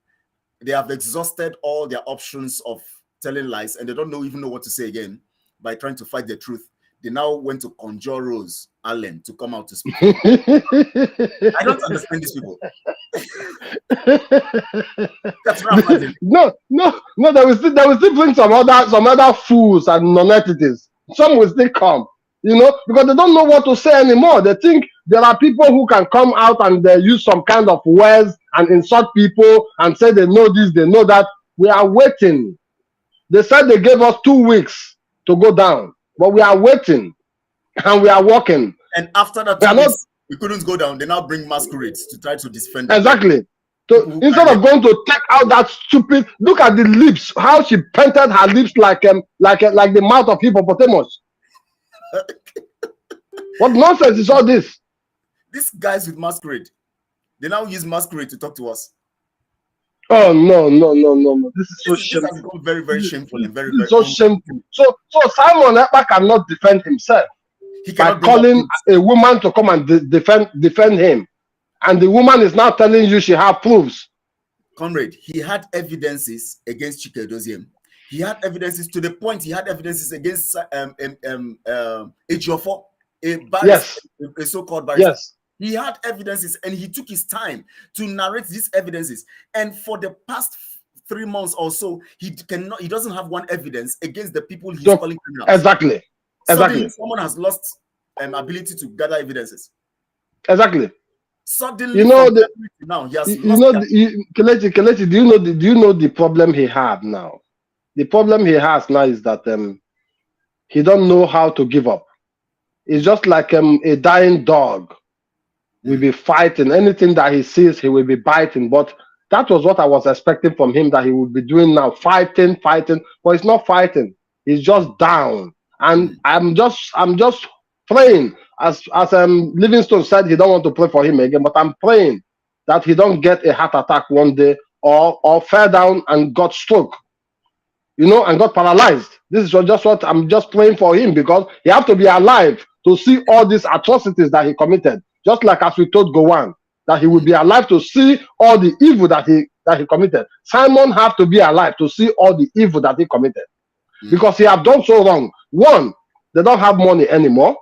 they have exhausted all their options of telling lies and they don't even know what to say again by trying to fight the truth. They now went to conjure Rose Allen to come out to speak. I don't understand these people. That's what I'm No. They will still bring some other fools and non-entities. Some will still come, because they don't know what to say anymore. They think there are people who can come out and they use some kind of words and insult people and say they know this, they know that. We are waiting. They said they gave us 2 weeks to go down, but we are waiting and we are working. And after that 2 weeks, we couldn't go down. They now bring masquerades to try to defend them. Exactly. So instead of going to take out that stupid, look at the lips, how she painted her lips like the mouth of hippopotamus. What nonsense is all this? These guys with masquerade, they now use masquerade to talk to us. Oh no! This is so shameful. This has become very, very shameful and very, very so shameful. So Simon Ekpa cannot defend himself by calling a woman to come and defend him, and the woman is now telling you she has proofs. Comrade, he had evidences against Chike Doziem. He had evidences to the point he had evidences against Ejiofor, a so-called barrister. Yes. He had evidences and he took his time to narrate these evidences. And for the past 3 months or so, he doesn't have one evidence against the people he's calling criminals. Exactly. Suddenly, someone has lost ability to gather evidences. Exactly. Suddenly, now he has Kelechi, do you know the problem he had now? The problem he has now is that he don't know how to give up. It's just like a dying dog. Will be fighting. Anything that he sees, he will be biting. But that was what I was expecting from him that he would be doing now, fighting. But he's not fighting. He's just down. And I'm just praying, as Livingstone said, he don't want to pray for him again. But I'm praying that he don't get a heart attack one day or fell down and got stroke, and got paralyzed. This is just what I'm just praying for him, because he have to be alive to see all these atrocities that he committed. Just like as we told Gowan, that he would be alive to see all the evil that he committed. Simon have to be alive to see all the evil that he committed. Because he have done so wrong. One, they don't have money anymore.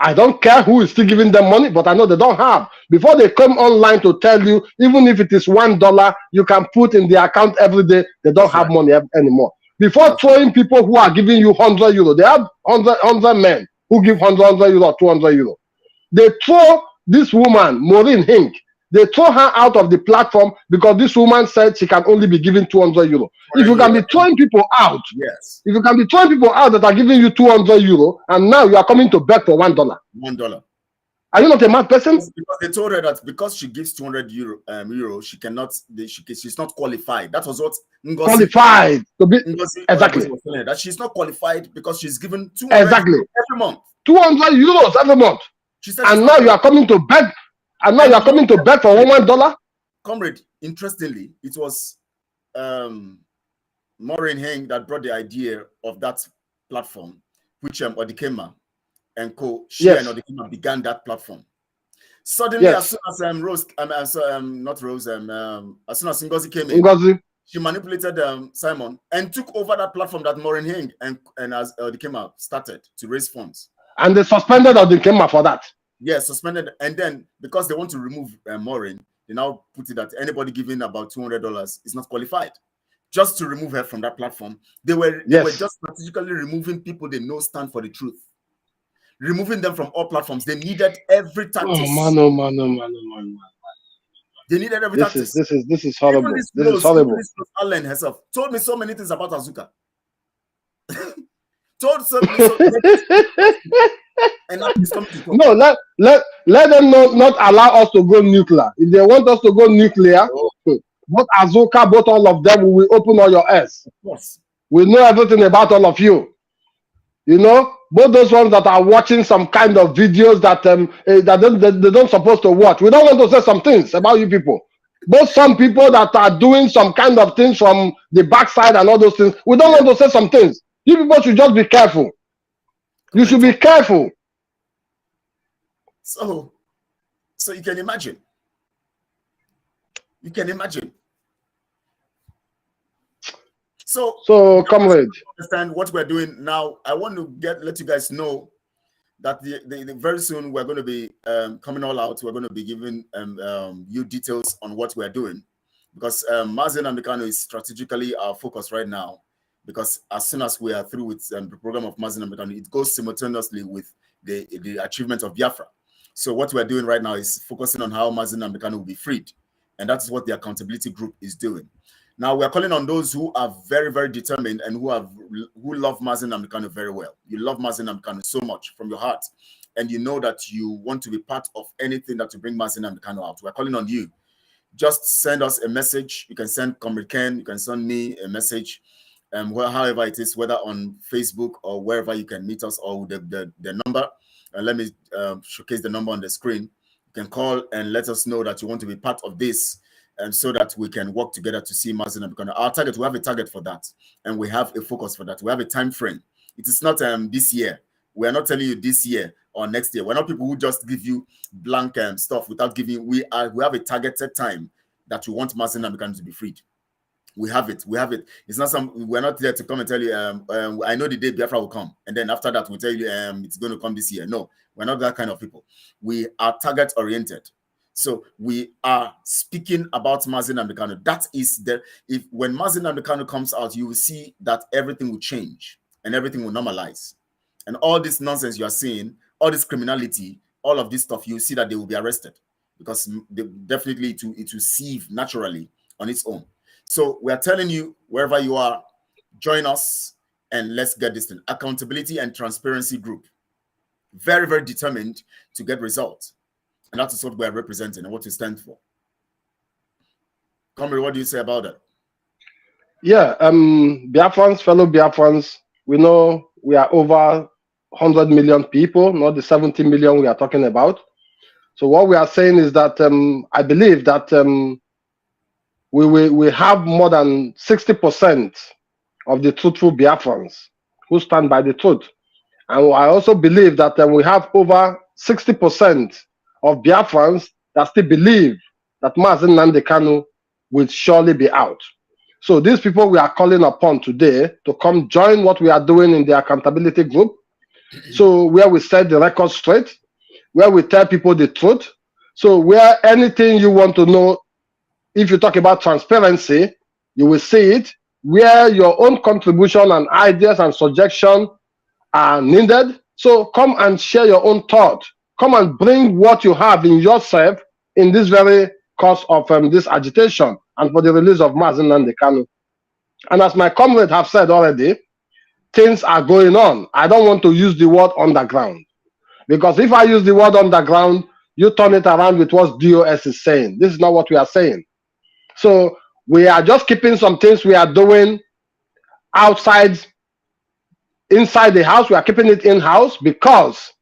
I don't care who is still giving them money, but I know they don't have. Before they come online to tell you, even if it is $1, you can put in the account every day, they don't have money anymore. Before throwing people who are giving you €100, they have 100 men who give 100 euro, 200 euro. They throw this woman, Maureen Hink, they throw her out of the platform because this woman said she can only be given 200 euro. If you can be throwing people out, if you can be throwing people out that are giving you 200 euro, and now you are coming to beg for $1. $1. Are you not a mad person? Because they told her that because she gives 200 euro, she cannot. She's not qualified. That was what Ngozi, qualified to be exactly was telling her, that she's not qualified because she's given 200 every month. 200 euros every month. She said, and now you are coming to beg. And now you are coming to beg for $1. Comrade, interestingly, it was Maureen Heng that brought the idea of that platform, which Odikema and co. She Yes. and Odikima began that platform. Suddenly, Yes. as soon as Rose, not Rose, as soon as Ngozi came in, Ngozi. she manipulated Simon and took over that platform that Maureen Hing and as Odikima started to raise funds. And they suspended Odikima for that. Yes, suspended. And then because they want to remove Maureen, they now put it that anybody giving about $200 is not qualified. Just to remove her from that platform, they were just strategically removing people they know stand for the truth, removing them from all platforms. They needed every tactic. Oh man. They needed every tactic. This is horrible. This is horrible. Allen herself told me so many things about Azuka. And now he's coming to talk. No, let them not allow us to go nuclear. If they want us to go nuclear, both Azuka, both all of them, we will open all your ears. Of course. We know everything about all of you. You know, both those ones that are watching some kind of videos that they don't supposed to watch. We don't want to say some things about you people. Both some people that are doing some kind of things from the backside and all those things. We don't want to say some things. You people should just be careful. You should be careful. So you can imagine. You can imagine. So comrade, understand what we're doing now. I want to let you guys know that the very soon we're going to be coming all out. We're going to be giving you details on what we're doing, because Mazi Nnamdi Kanu is strategically our focus right now. Because as soon as we are through with the program of Mazi Nnamdi Kanu, it goes simultaneously with the achievement of Biafra. So what we're doing right now is focusing on how Mazi Nnamdi Kanu will be freed, and that's what the accountability group is doing. Now we're calling on those who are very, very determined and who love Mazi Nnamdi Kanu very well. You love Mazi Nnamdi Kanu so much from your heart, and you know that you want to be part of anything that will bring Mazi Nnamdi Kanu out. We're calling on you. Just send us a message. You can send Comrade Ken, you can send me a message, however it is, whether on Facebook or wherever you can meet us, or the number. Let me showcase the number on the screen. You can call and let us know that you want to be part of this, and so that we can work together to see Mazi Nnamdi Kanu. Our target, we have a target for that, and we have a focus for that. We have a time frame. It is not this year. We are not telling you this year or next year. We're not people who just give you blank stuff without giving. We have a targeted time that we want Mazi Nnamdi Kanu to be freed. We have it. We have it. It's not we're not there to come and tell you, I know the day Biafra will come, and then after that we'll tell you it's going to come this year. No, we're not that kind of people. We are target oriented. So we are speaking about Mazi Nnamdi Kanu. That is when Mazi Nnamdi Kanu comes out, you will see that everything will change and everything will normalize. And all this nonsense you are seeing, all this criminality, all of this stuff, you see that they will be arrested, because definitely it will sieve naturally on its own. So we are telling you, wherever you are, join us and let's get this thing. Accountability and transparency group. Very, very determined to get results. And that is what we are representing and what we stand for. Comrade, what do you say about that? Yeah, Biafrans, fellow Biafrans, we know we are over 100 million people, not the 70 million we are talking about. So what we are saying is that I believe that we have more than 60% of the truthful Biafrans who stand by the truth. And I also believe that we have over 60% of Biafrans that still believe that Mazi Nnamdi Kanu will surely be out. So these people we are calling upon today to come join what we are doing in the accountability group. So where we set the record straight, where we tell people the truth. So where anything you want to know, if you talk about transparency, you will see it, where your own contribution and ideas and suggestions are needed. So come and share your own thought. Come and bring what you have in yourself in this very cause of this agitation and for the release of Mazi Nnamdi Kanu. And as my comrades have said already, things are going on. I don't want to use the word underground, because if I use the word underground, you turn it around with what DOS is saying. This is not what we are saying. So we are just keeping some things we are doing outside, inside the house. We are keeping it in-house because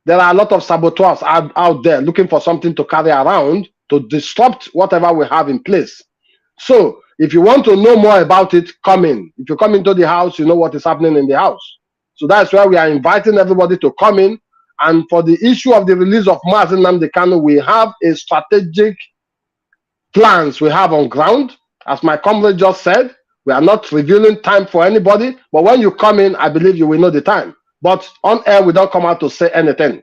there are a lot of saboteurs out there looking for something to carry around to disrupt whatever we have in place. So if you want to know more about it, come in. If you come into the house, you know what is happening in the house. So that's why we are inviting everybody to come in And for the issue of the release of Mazi Nnamdi Kanu, we have a strategic plans we have on ground. As my comrade just said, we are not revealing time for anybody, but when you come in, I believe you will know the time. But on air, we don't come out to say anything.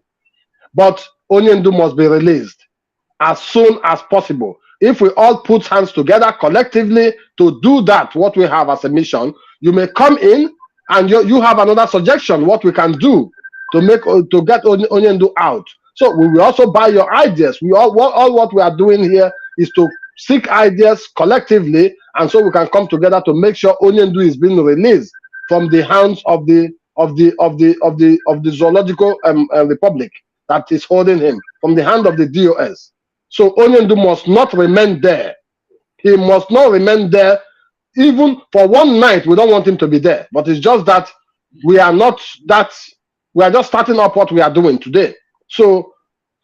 But Onyendu must be released as soon as possible. If we all put hands together collectively to do that, what we have as a mission, you may come in and you have another suggestion, what we can do to get Onyendu out. So we will also buy your ideas. All what we are doing here is to seek ideas collectively, and so we can come together to make sure Onyendu is being released from the hands of the zoological republic that is holding him, from the hand of the DOS. So Onyendu must not remain there. He must not remain there even for one night. We don't want him to be there, but it's just that we are just starting up what we are doing today. So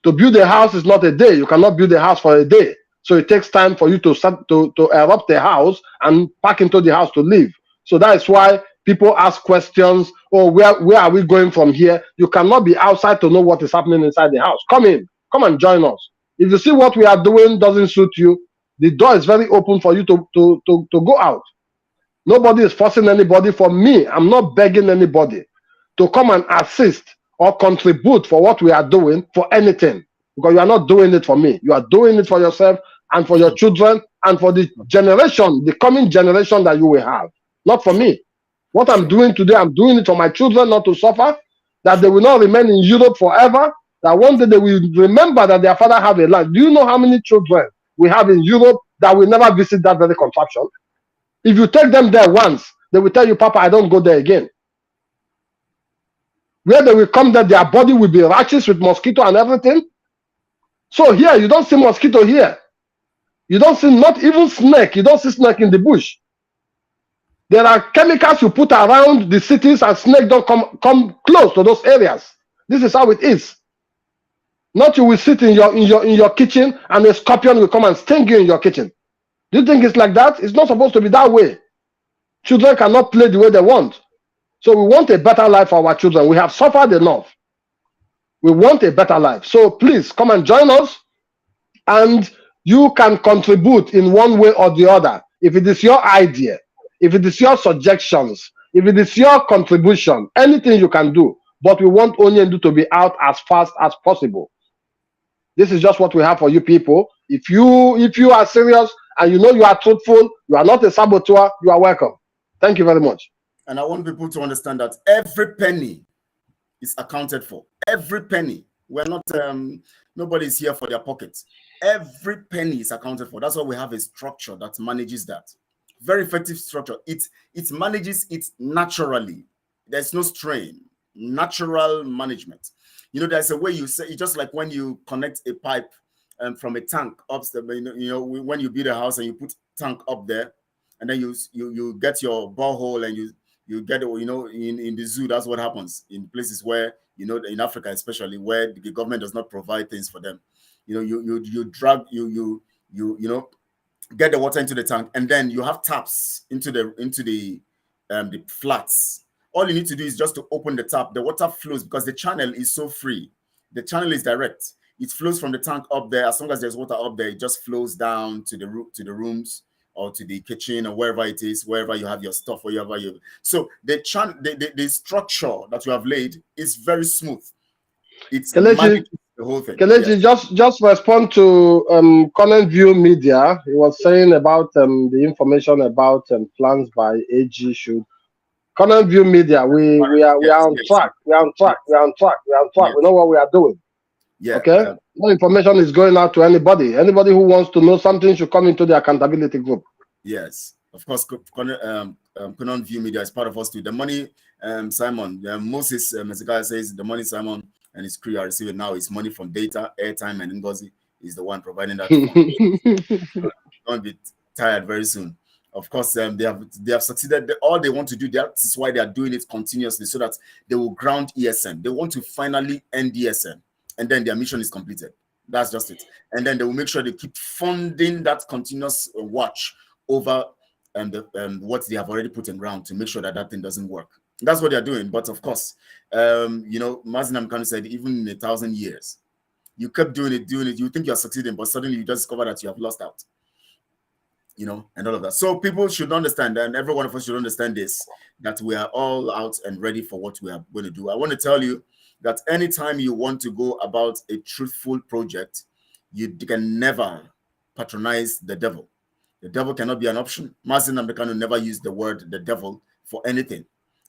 to build a house is not a day. You cannot build a house for a day. So it takes time for you to start to erupt a house and pack into the house to live. So that is why people ask questions. Oh, where are we going from here? You cannot be outside to know what is happening inside the house. Come in, come and join us. If you see what we are doing doesn't suit you, the door is very open for you to go out. Nobody is forcing anybody. For me, I'm not begging anybody to come and assist or contribute for what we are doing for anything, because you are not doing it for me. You are doing it for yourself and for your children and for the generation, the coming generation that you will have, not for me. What I'm doing today, I'm doing it for my children not to suffer, that they will not remain in Europe forever, that one day they will remember that their father have a land. Do you know how many children we have in Europe that will never visit that very contraption? If you take them there once, they will tell you, Papa, I don't go there again. Where they will come there, their body will be rashes with mosquito and everything. So here, you don't see mosquito here. You don't see not even snake. You don't see snake in the bush. There are chemicals you put around the cities and snake don't come close to those areas. This is how it is. Not you will sit in your kitchen and a scorpion will come and sting you in your kitchen. Do you think it's like that? It's not supposed to be that way. Children cannot play the way they want. So we want a better life for our children. We have suffered enough. We want a better life. So please come and join us, and you can contribute in one way or the other. If it is your idea, if it is your suggestions, if it is your contribution, anything you can do. But we want Onyendu to be out as fast as possible. This is just what we have for you people. If you are serious and you know you are truthful, you are not a saboteur, you are welcome. Thank you very much. And I want people to understand that every penny is accounted for. Every penny. We're not, nobody's here for their pockets. Every penny is accounted for. That's why we have a structure that manages that. Very effective structure. It manages it naturally. There's no strain. Natural management. You know, there's a way you say, just like when you connect a pipe from a tank upstairs, you know, when you build a house and you put tank up there, and then you get your borehole and you get, you know, in the zoo, that's what happens in places where, you know, in Africa especially, where the government does not provide things for them. You know, you drag, you know, get the water into the tank, and then you have taps into the flats. All you need to do is just to open the tap. The water flows because the channel is so free. The channel is direct. It flows from the tank up there. As long as there's water up there, it just flows down to the rooms or to the kitchen or wherever it is, wherever you have your stuff, wherever you. So the structure that you have laid is very smooth. It's the whole thing. Kelechi, yes. just respond to Current View Media. He was saying about the information about plans by AG should. Current View Media, we are on track. We are on track. We are on track. We are on track. Yes. We know what we are doing. Yeah. Okay. No information is going out to anybody. Anybody who wants to know something should come into the accountability group. Yes, of course. Current View Media is part of us too. The money, Simon, Moses, as the guy says, the money Simon and his crew are receiving now is money from data, airtime, and Ngozi is the one providing that. Don't be tired very soon. Of course, they have succeeded. All they want to do, that is why they are doing it continuously, so that they will ground ESN. They want to finally end ESN, and then their mission is completed. That's just it. And then they will make sure they keep funding that continuous watch over what they have already put in ground to make sure that that thing doesn't work. That's what they're doing. But of course, you know, Mazinam Kanu said, even in 1,000 years, you kept doing it. You think you're succeeding, but suddenly you just discover that you have lost out. You know, and all of that. So people should understand, and every one of us should understand this, that we are all out and ready for what we are going to do. I want to tell you that anytime you want to go about a truthful project, you can never patronize the devil. The devil cannot be an option. Mazin Namdekano never used the word the devil for anything.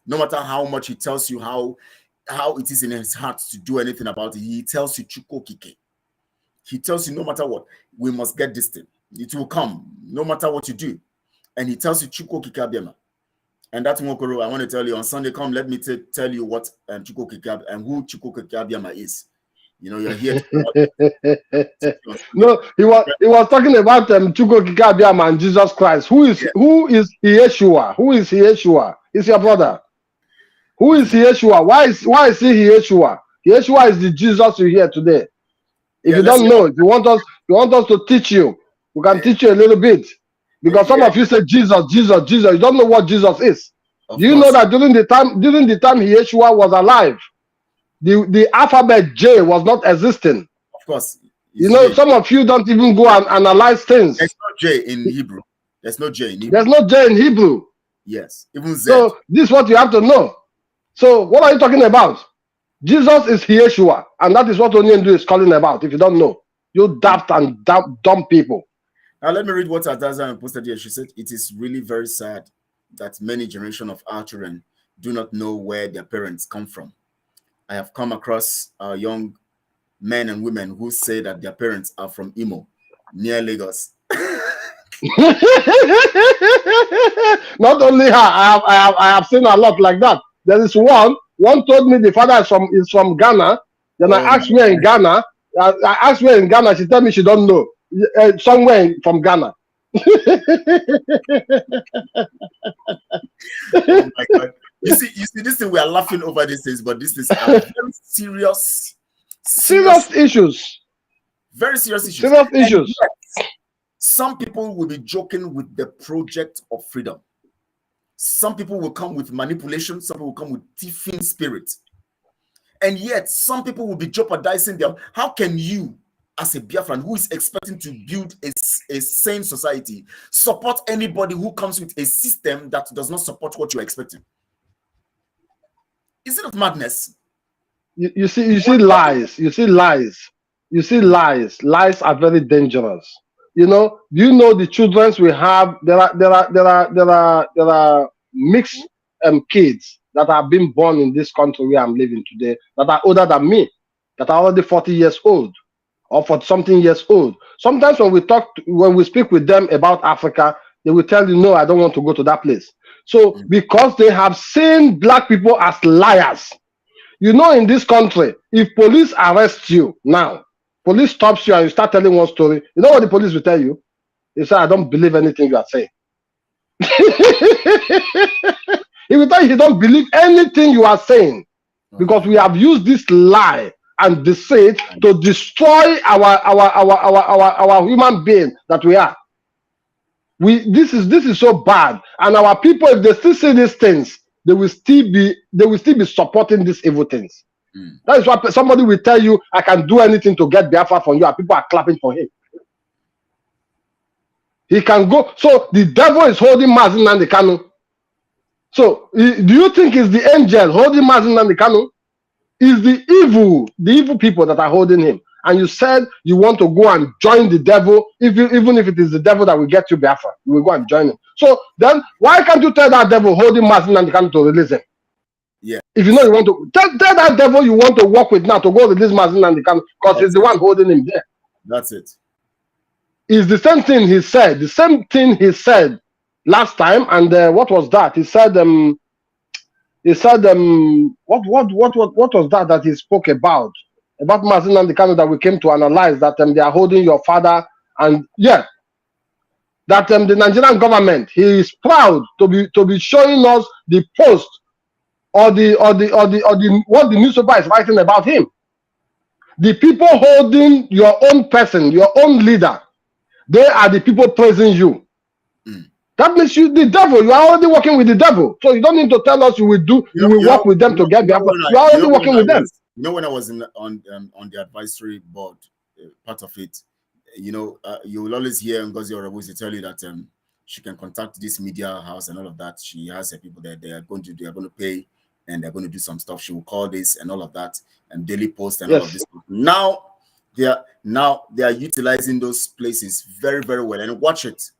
No matter how much he tells you how it is in his heart to do anything about it, he tells you Chuko Kike. He tells you no matter what, we must get this thing. It will come, no matter what you do. And he tells you Chuko Kike Abiama. And that's Mokoro. I want to tell you on Sunday, come, let me tell you what Chuko Kike and who Chuko Kike Abiama is. You know, you're here. No, he was talking about Chuko Kike Abiama and Jesus Christ. Who is Yeshua? Who is Yeshua? Is your brother? Who is Yeshua? Why is he Yeshua? Yeshua is the Jesus you hear today. If you don't know, if you want us to teach you, we can teach you a little bit. Because some of you say Jesus. You don't know what Jesus is. Do you know that during the time Yeshua was alive, the alphabet J was not existing? Of course. You know, some of you don't even go and analyze things. There's no J in Hebrew. There's no J in Hebrew. There's no J in Hebrew. Yes, even Z. So this is what you have to know. So what are you talking about? Jesus is Yeshua, and that is what Onyendu is calling about. If you don't know, you daft and dumb people. Now let me read what Adaza posted here. She said, it is really very sad that many generations of our children do not know where their parents come from. I have come across young men and women who say that their parents are from Imo, near Lagos. Not only her, I have seen a lot like that. There is one told me the father is from Ghana. Then I asked where in Ghana. I asked where in Ghana. She told me she don't know. Somewhere from Ghana. Oh my God. You see this thing, we are laughing over these things, but this is a very serious issues. Very serious issues. Serious issues. Yet, some people will be joking with the project of freedom. Some people will come with manipulation. Some people will come with thieving spirit. And yet, some people will be jeopardizing them. How can you, as a Biafran who is expecting to build a sane society, support anybody who comes with a system that does not support what you're expecting? Is it not madness? You see lies. You see lies. Lies are very dangerous. You know, do you know the children we have? There are mixed kids that are being born in this country where I'm living today that are older than me, that are already 40 years old or 40-something years old. Sometimes when we speak with them about Africa, they will tell you, no, I don't want to go to that place. So because they have seen black people as liars. You know, in this country, if police arrest you now, police stops you and you start telling one story, you know what the police will tell you? They say, I don't believe anything you are saying. He will tell you he don't believe anything you are saying, because we have used this lie and deceit to destroy our human being that we are. This is so bad, and our people, if they still say these things, they will still be supporting these evil things. That is why somebody will tell you, I can do anything to get Biafra from you, and people are clapping for him. He can go. So the devil is holding Mazin Nnamdi Kanu. So do you think it's the angel holding Mazin Nnamdi Kanu? It's the evil people that are holding him. And you said you want to go and join the devil, even if it is the devil that will get you Biafra, you will go and join him. So then why can't you tell that devil holding Mazin Nnamdi Kanu to release him? Yeah. If you know you want to tell that devil you want to work with now to go release Mazin Nnamdi Kanu, because he's the one holding him there. That's it. It's the same thing he said. The same thing he said last time. And what was that? He said what was that he spoke about Mazin Nnamdi Kanu, that we came to analyze, that they are holding your father, and yeah, that the Nigerian government, he is proud to be showing us the post or the what the newspaper is writing about him. The people holding your own person, your own leader, they are the people praising you. That means you the devil. You are already working with the devil. So you don't need to tell us you will work with them to get Biafra. You are already working with them. You know, when I was on the advisory board, part of it, you know, you will always hear Ngozi Orobuzi tell you that she can contact this media house and all of that. She has her people there. They are going to pay, and they're going to do some stuff. She will call this and all of that, and Daily Post and all of this. Now they are utilizing those places very, very well. And watch it.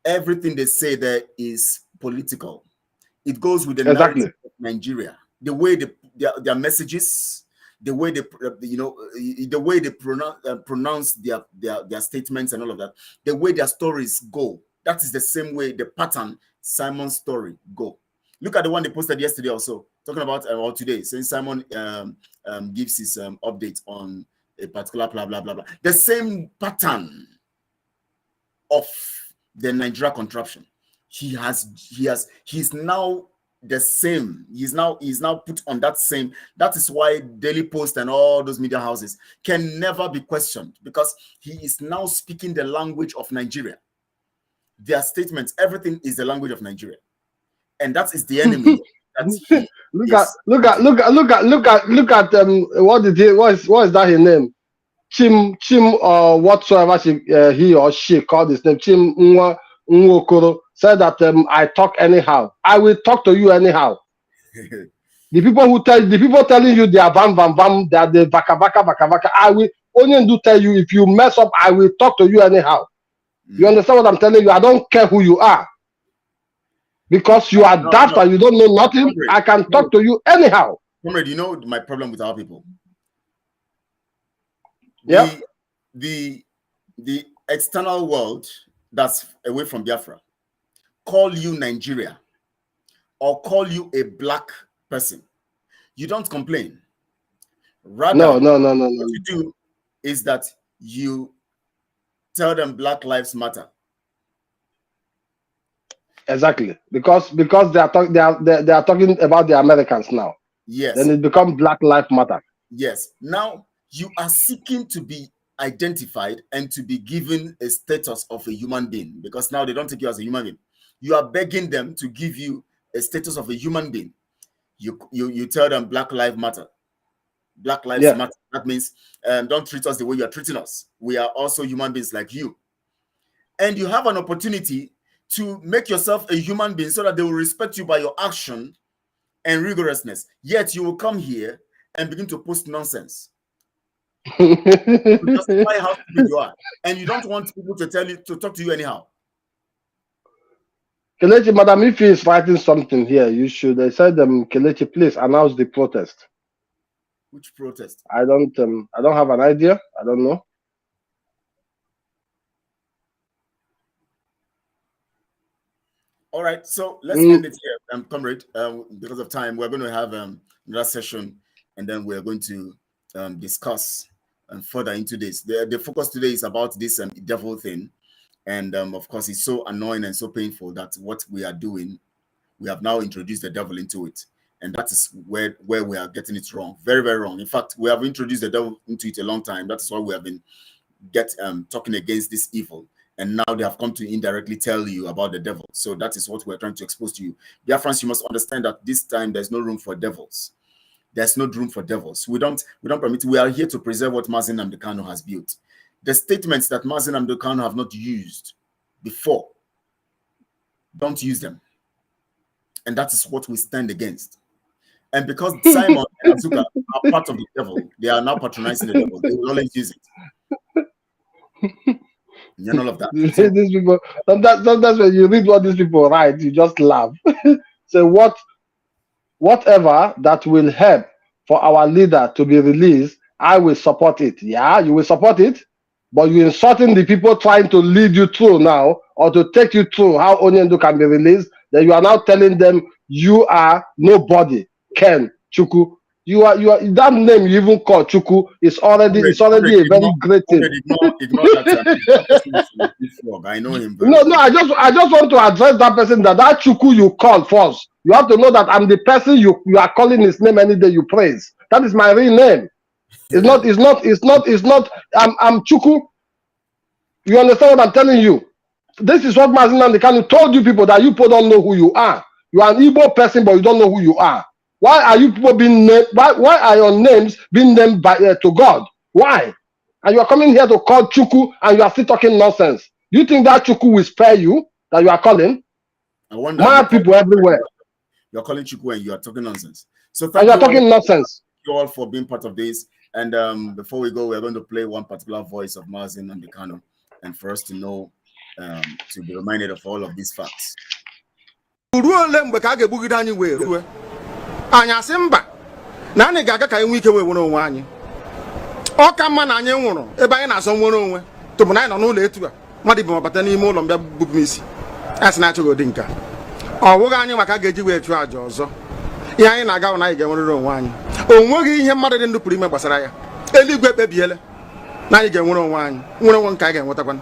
Everything they say there is political. It goes with the narrative of Nigeria. The way their messages, the way they the way they pronounce their statements and all of that, the way their stories go. That is the same way the pattern Simon's story go. Look at the one they posted yesterday also, talking about or today, saying Simon gives his update on a particular blah blah blah blah. The same pattern of the Nigeria contraption. He's now the same. He's now put on that same. That is why Daily Post and all those media houses can never be questioned, because he is now speaking the language of Nigeria. Their statements, everything is the language of Nigeria, and that is the enemy. Look at what is that his name? Chim or whatsoever he or she called his name. Chim Nwokoro said that I talk anyhow. I will talk to you anyhow. The people telling you they are vam, they are the vaka. I will only do tell you, if you mess up, I will talk to you anyhow. You understand what I'm telling you? I don't care who you are. Because you are daft and you don't know nothing, comrade, I can talk to you anyhow. Comrade, you know my problem with our people? Yeah. The external world that's away from Biafra call you Nigeria or call you a black person. You don't complain. Rather, no. What you do is that you tell them Black Lives Matter. Exactly, because they are talking about the Americans now. Yes. Then it becomes Black Lives Matter. Yes. Now you are seeking to be identified and to be given a status of a human being, because now they don't take you as a human being. You are begging them to give you a status of a human being. You tell them Black Lives Matter. Black Lives Matter. That means don't treat us the way you are treating us. We are also human beings like you. And you have an opportunity to make yourself a human being so that they will respect you by your action and rigorousness. Yet you will come here and begin to post nonsense. To justify how stupid you are. And you don't want people to talk to you anyhow. Kelechi, madam, if he is writing something here, you should say them, Kelechi, please announce the protest. Which protest? I don't have an idea. I don't know. All right, so let's end it here, comrade. Because of time, we're going to have another session, and then we're going to discuss further into this. The focus today is about this devil thing, and of course, it's so annoying and so painful that what we are doing, we have now introduced the devil into it, and that is where we are getting it wrong, very, very wrong. In fact, we have introduced the devil into it a long time. That is why we have been talking against this evil. And now they have come to indirectly tell you about the devil. So that is what we're trying to expose to you. Biafrans, you must understand that this time there's no room for devils. There's no room for devils. We don't permit. We are here to preserve what Mazi Nnamdi Kanu has built. The statements that Mazi Nnamdi Kanu have not used before, don't use them. And that is what we stand against. And because Simon and Azuka are part of the devil, they are now patronizing the devil. They will always use it. And all of that. So, these people, sometimes when you read what these people write, you just laugh. So whatever that will help for our leader to be released, I will support it. Yeah, you will support it, but you're insulting the people trying to lead you through now, or to take you through how Onyendu can be released. Then you are now telling them you are nobody. Ken Chuku. You are that name you even call Chuku is already a very great thing. Ignore that. I know him. No, I just want to address that person that Chuku you call first. You have to know that I'm the person you are calling his name any day you praise. That is my real name. It's not. I'm Chuku. You understand what I'm telling you? This is what Mazi Nnamdi Kanu told you people, that you people don't know who you are. You are an Igbo person, but you don't know who you are. Why are you people being named? Why are your names being named by to God? Why? And you are coming here to call Chuku, and you are still talking nonsense. You think that Chuku will spare you, that you are calling? I wonder. Mad people everywhere. You're calling Chuku and you are talking nonsense. So And you are talking nonsense. Thank you all for being part of this. And before we go, we're going to play one particular voice of Mazi Nnamdi Kanu, and for us to know, to be reminded of all of these facts. na anyị ga-aga ka anyị nwee ike wee nwere onwe anyị. Ọ ka mma na anyị nwụrụ ebe anyị na-azọ nwere onwe tụbụ na anyị nọ n'ụlọ etu a mmadụ ibe mabata n'ime ụlọ mbịa bupụ m isi a sị na-achọghị ụdị nka ọ bụghị anyị maka a ga-eji wee chụọ àjà ọzọ. Ihe anyị na-aga na anyị ga-enwerịrị onwe anyị. O nweghị ihe mmadụ dị ndụ pụrụ ime gbasara ya. Eluigwe ekpebiela na anyị ga-enwere onwe anyị, nwere onwe nke anyị ga-enwetakwa.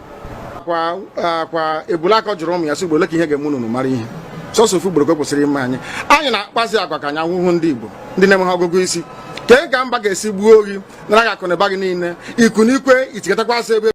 Kwa ebulaka jụrụ ụmụ ya sị ugboro ka ihe ga-eme unu mara ihe sọsọ ofu ugboro kwesịrị ime anyị na-akpazi agwa ka anyị ahụhụ ndị Igbo ndị na-eme ha ọgụgụ isi ka ị ga mba ga-esi gbuo ohi nara gị akụ na ịba gị niile iku n'ikwe itikatakwasị ebe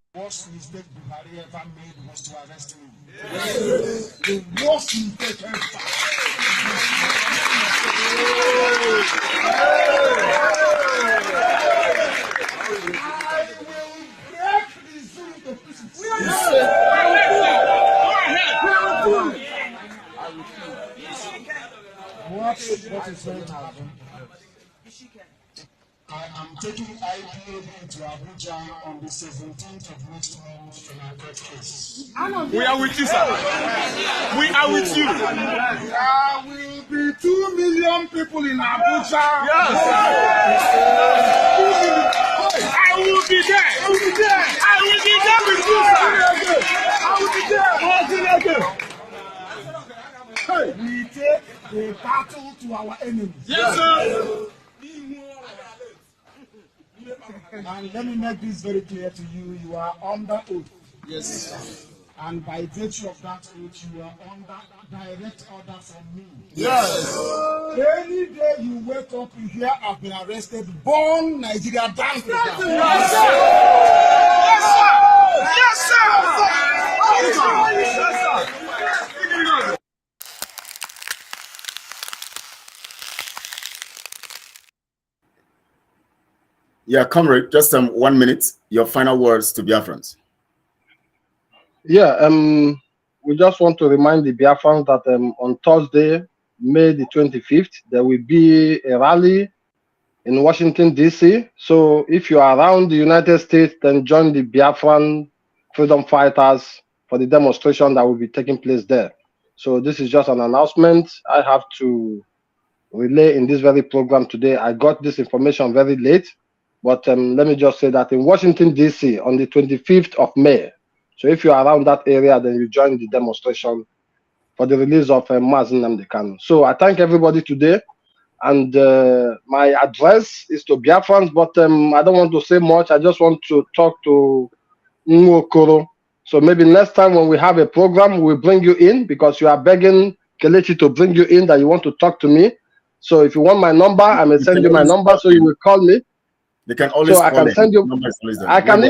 What is going to happen? I am taking IPAB to Abuja on the 17th of next month in our court case. We are with you, sir. We are with you. There will be 2 million people in Abuja. Yes. I will be there. I will be there. I will be there with you, sir. I will be there. I will be there. We take the battle to our enemies. Yes, sir. And let me make this very clear to you. You are under oath. Yes. And by virtue of that oath, you are under direct order from me. Yes. Any day you wake up, you hear I've been arrested, born Nigeria down. Yes, sir. Yes, sir. Yes, sir. Yes, sir. Yeah, comrade, just 1 minute. Your final words to Biafrans. Yeah, we just want to remind the Biafrans that on Thursday, May the 25th, there will be a rally in Washington, D.C. So if you are around the United States, then join the Biafran freedom fighters for the demonstration that will be taking place there. So this is just an announcement I have to relay in this very program today. I got this information very late. But let me just say that in Washington, D.C. on the 25th of May, so if you're around that area, then you join the demonstration for the release of Mazi Nnamdi Kanu. So I thank everybody today. And my address is to Biafrans, but I don't want to say much. I just want to talk to Nwokoro. So maybe next time when we have a program, we'll bring you in because you are begging Kelechi to bring you in that you want to talk to me. So if you want my number, I may send you my number so you will call me. They can always. So I can send you. I can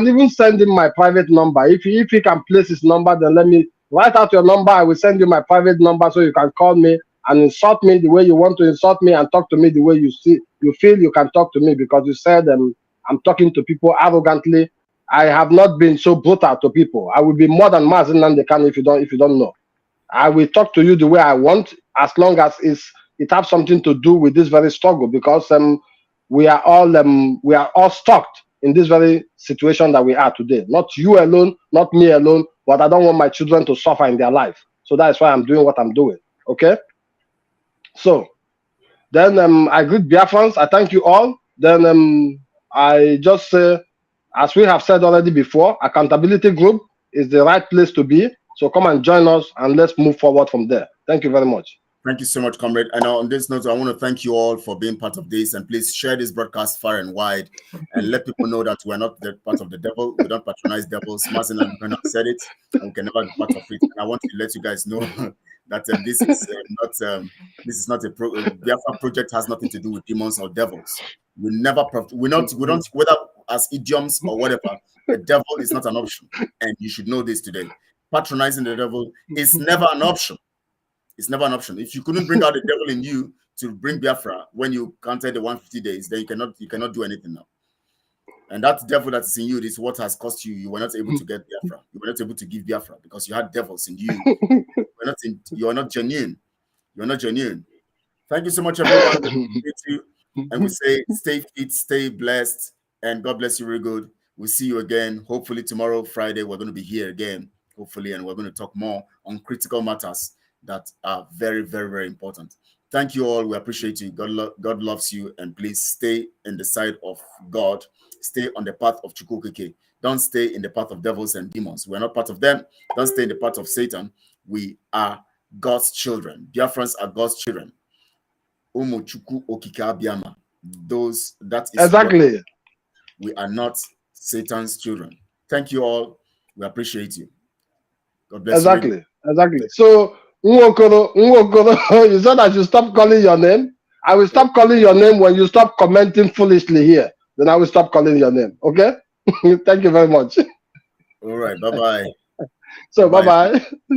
even send him my private number. If he can place his number, then let me write out your number. I will send you my private number so you can call me and insult me the way you want to insult me and talk to me the way you feel you can talk to me, because you said I'm talking to people arrogantly. I have not been so brutal to people. I will be more than Mazi Nnamdi Kanu if you don't know. I will talk to you the way I want, as long as it has something to do with this very struggle, because we are all stuck in this very situation that we are today. Not you alone, not me alone, but I don't want my children to suffer in their life. So that's why I'm doing what I'm doing. Okay? So then I greet Biafrans. I thank you all. Then I just say, as we have said already before, accountability group is the right place to be. So come and join us and let's move forward from there. Thank you very much. Thank you so much, comrade. And on this note, I want to thank you all for being part of this, and please share this broadcast far and wide and let people know that we're not the part of the devil. We don't patronize devils. Mazi Nnamdi Kanu said it, and we can never be part of it. And I want to let you guys know that this is not a Biafra project. Has nothing to do with demons or devils. We don't, whether as idioms or whatever, the devil is not an option. And you should know this today. Patronizing the devil is never an option. It's never an option. If you couldn't bring out the devil in you to bring Biafra when you counted the 150 days, then you cannot do anything now. And that devil that is in you is what has cost you. You were not able to get Biafra. You were not able to give Biafra because you had devils in you. You are not genuine. You're not genuine. Thank you so much, everyone. And we say stay fit, stay blessed, and God bless you very good. We'll see you again. Hopefully tomorrow, Friday, we're going to be here again. Hopefully, and we're going to talk more on critical matters that are very, very, very important. Thank you all. We appreciate you. God loves you. And please stay in the side of God. Stay on the path of Chukwukeke. Don't stay in the path of devils and demons. We're not part of them. Don't stay in the path of Satan. We are God's children. Biafrans are God's children. That is exactly. We are not Satan's children. Thank you all. We appreciate you. God bless you. Exactly. So, Nwokoro, you said I should stop calling your name. I will stop calling your name when you stop commenting foolishly here. Then I will stop calling your name. Okay? Thank you very much. All right. Bye-bye. So, bye-bye.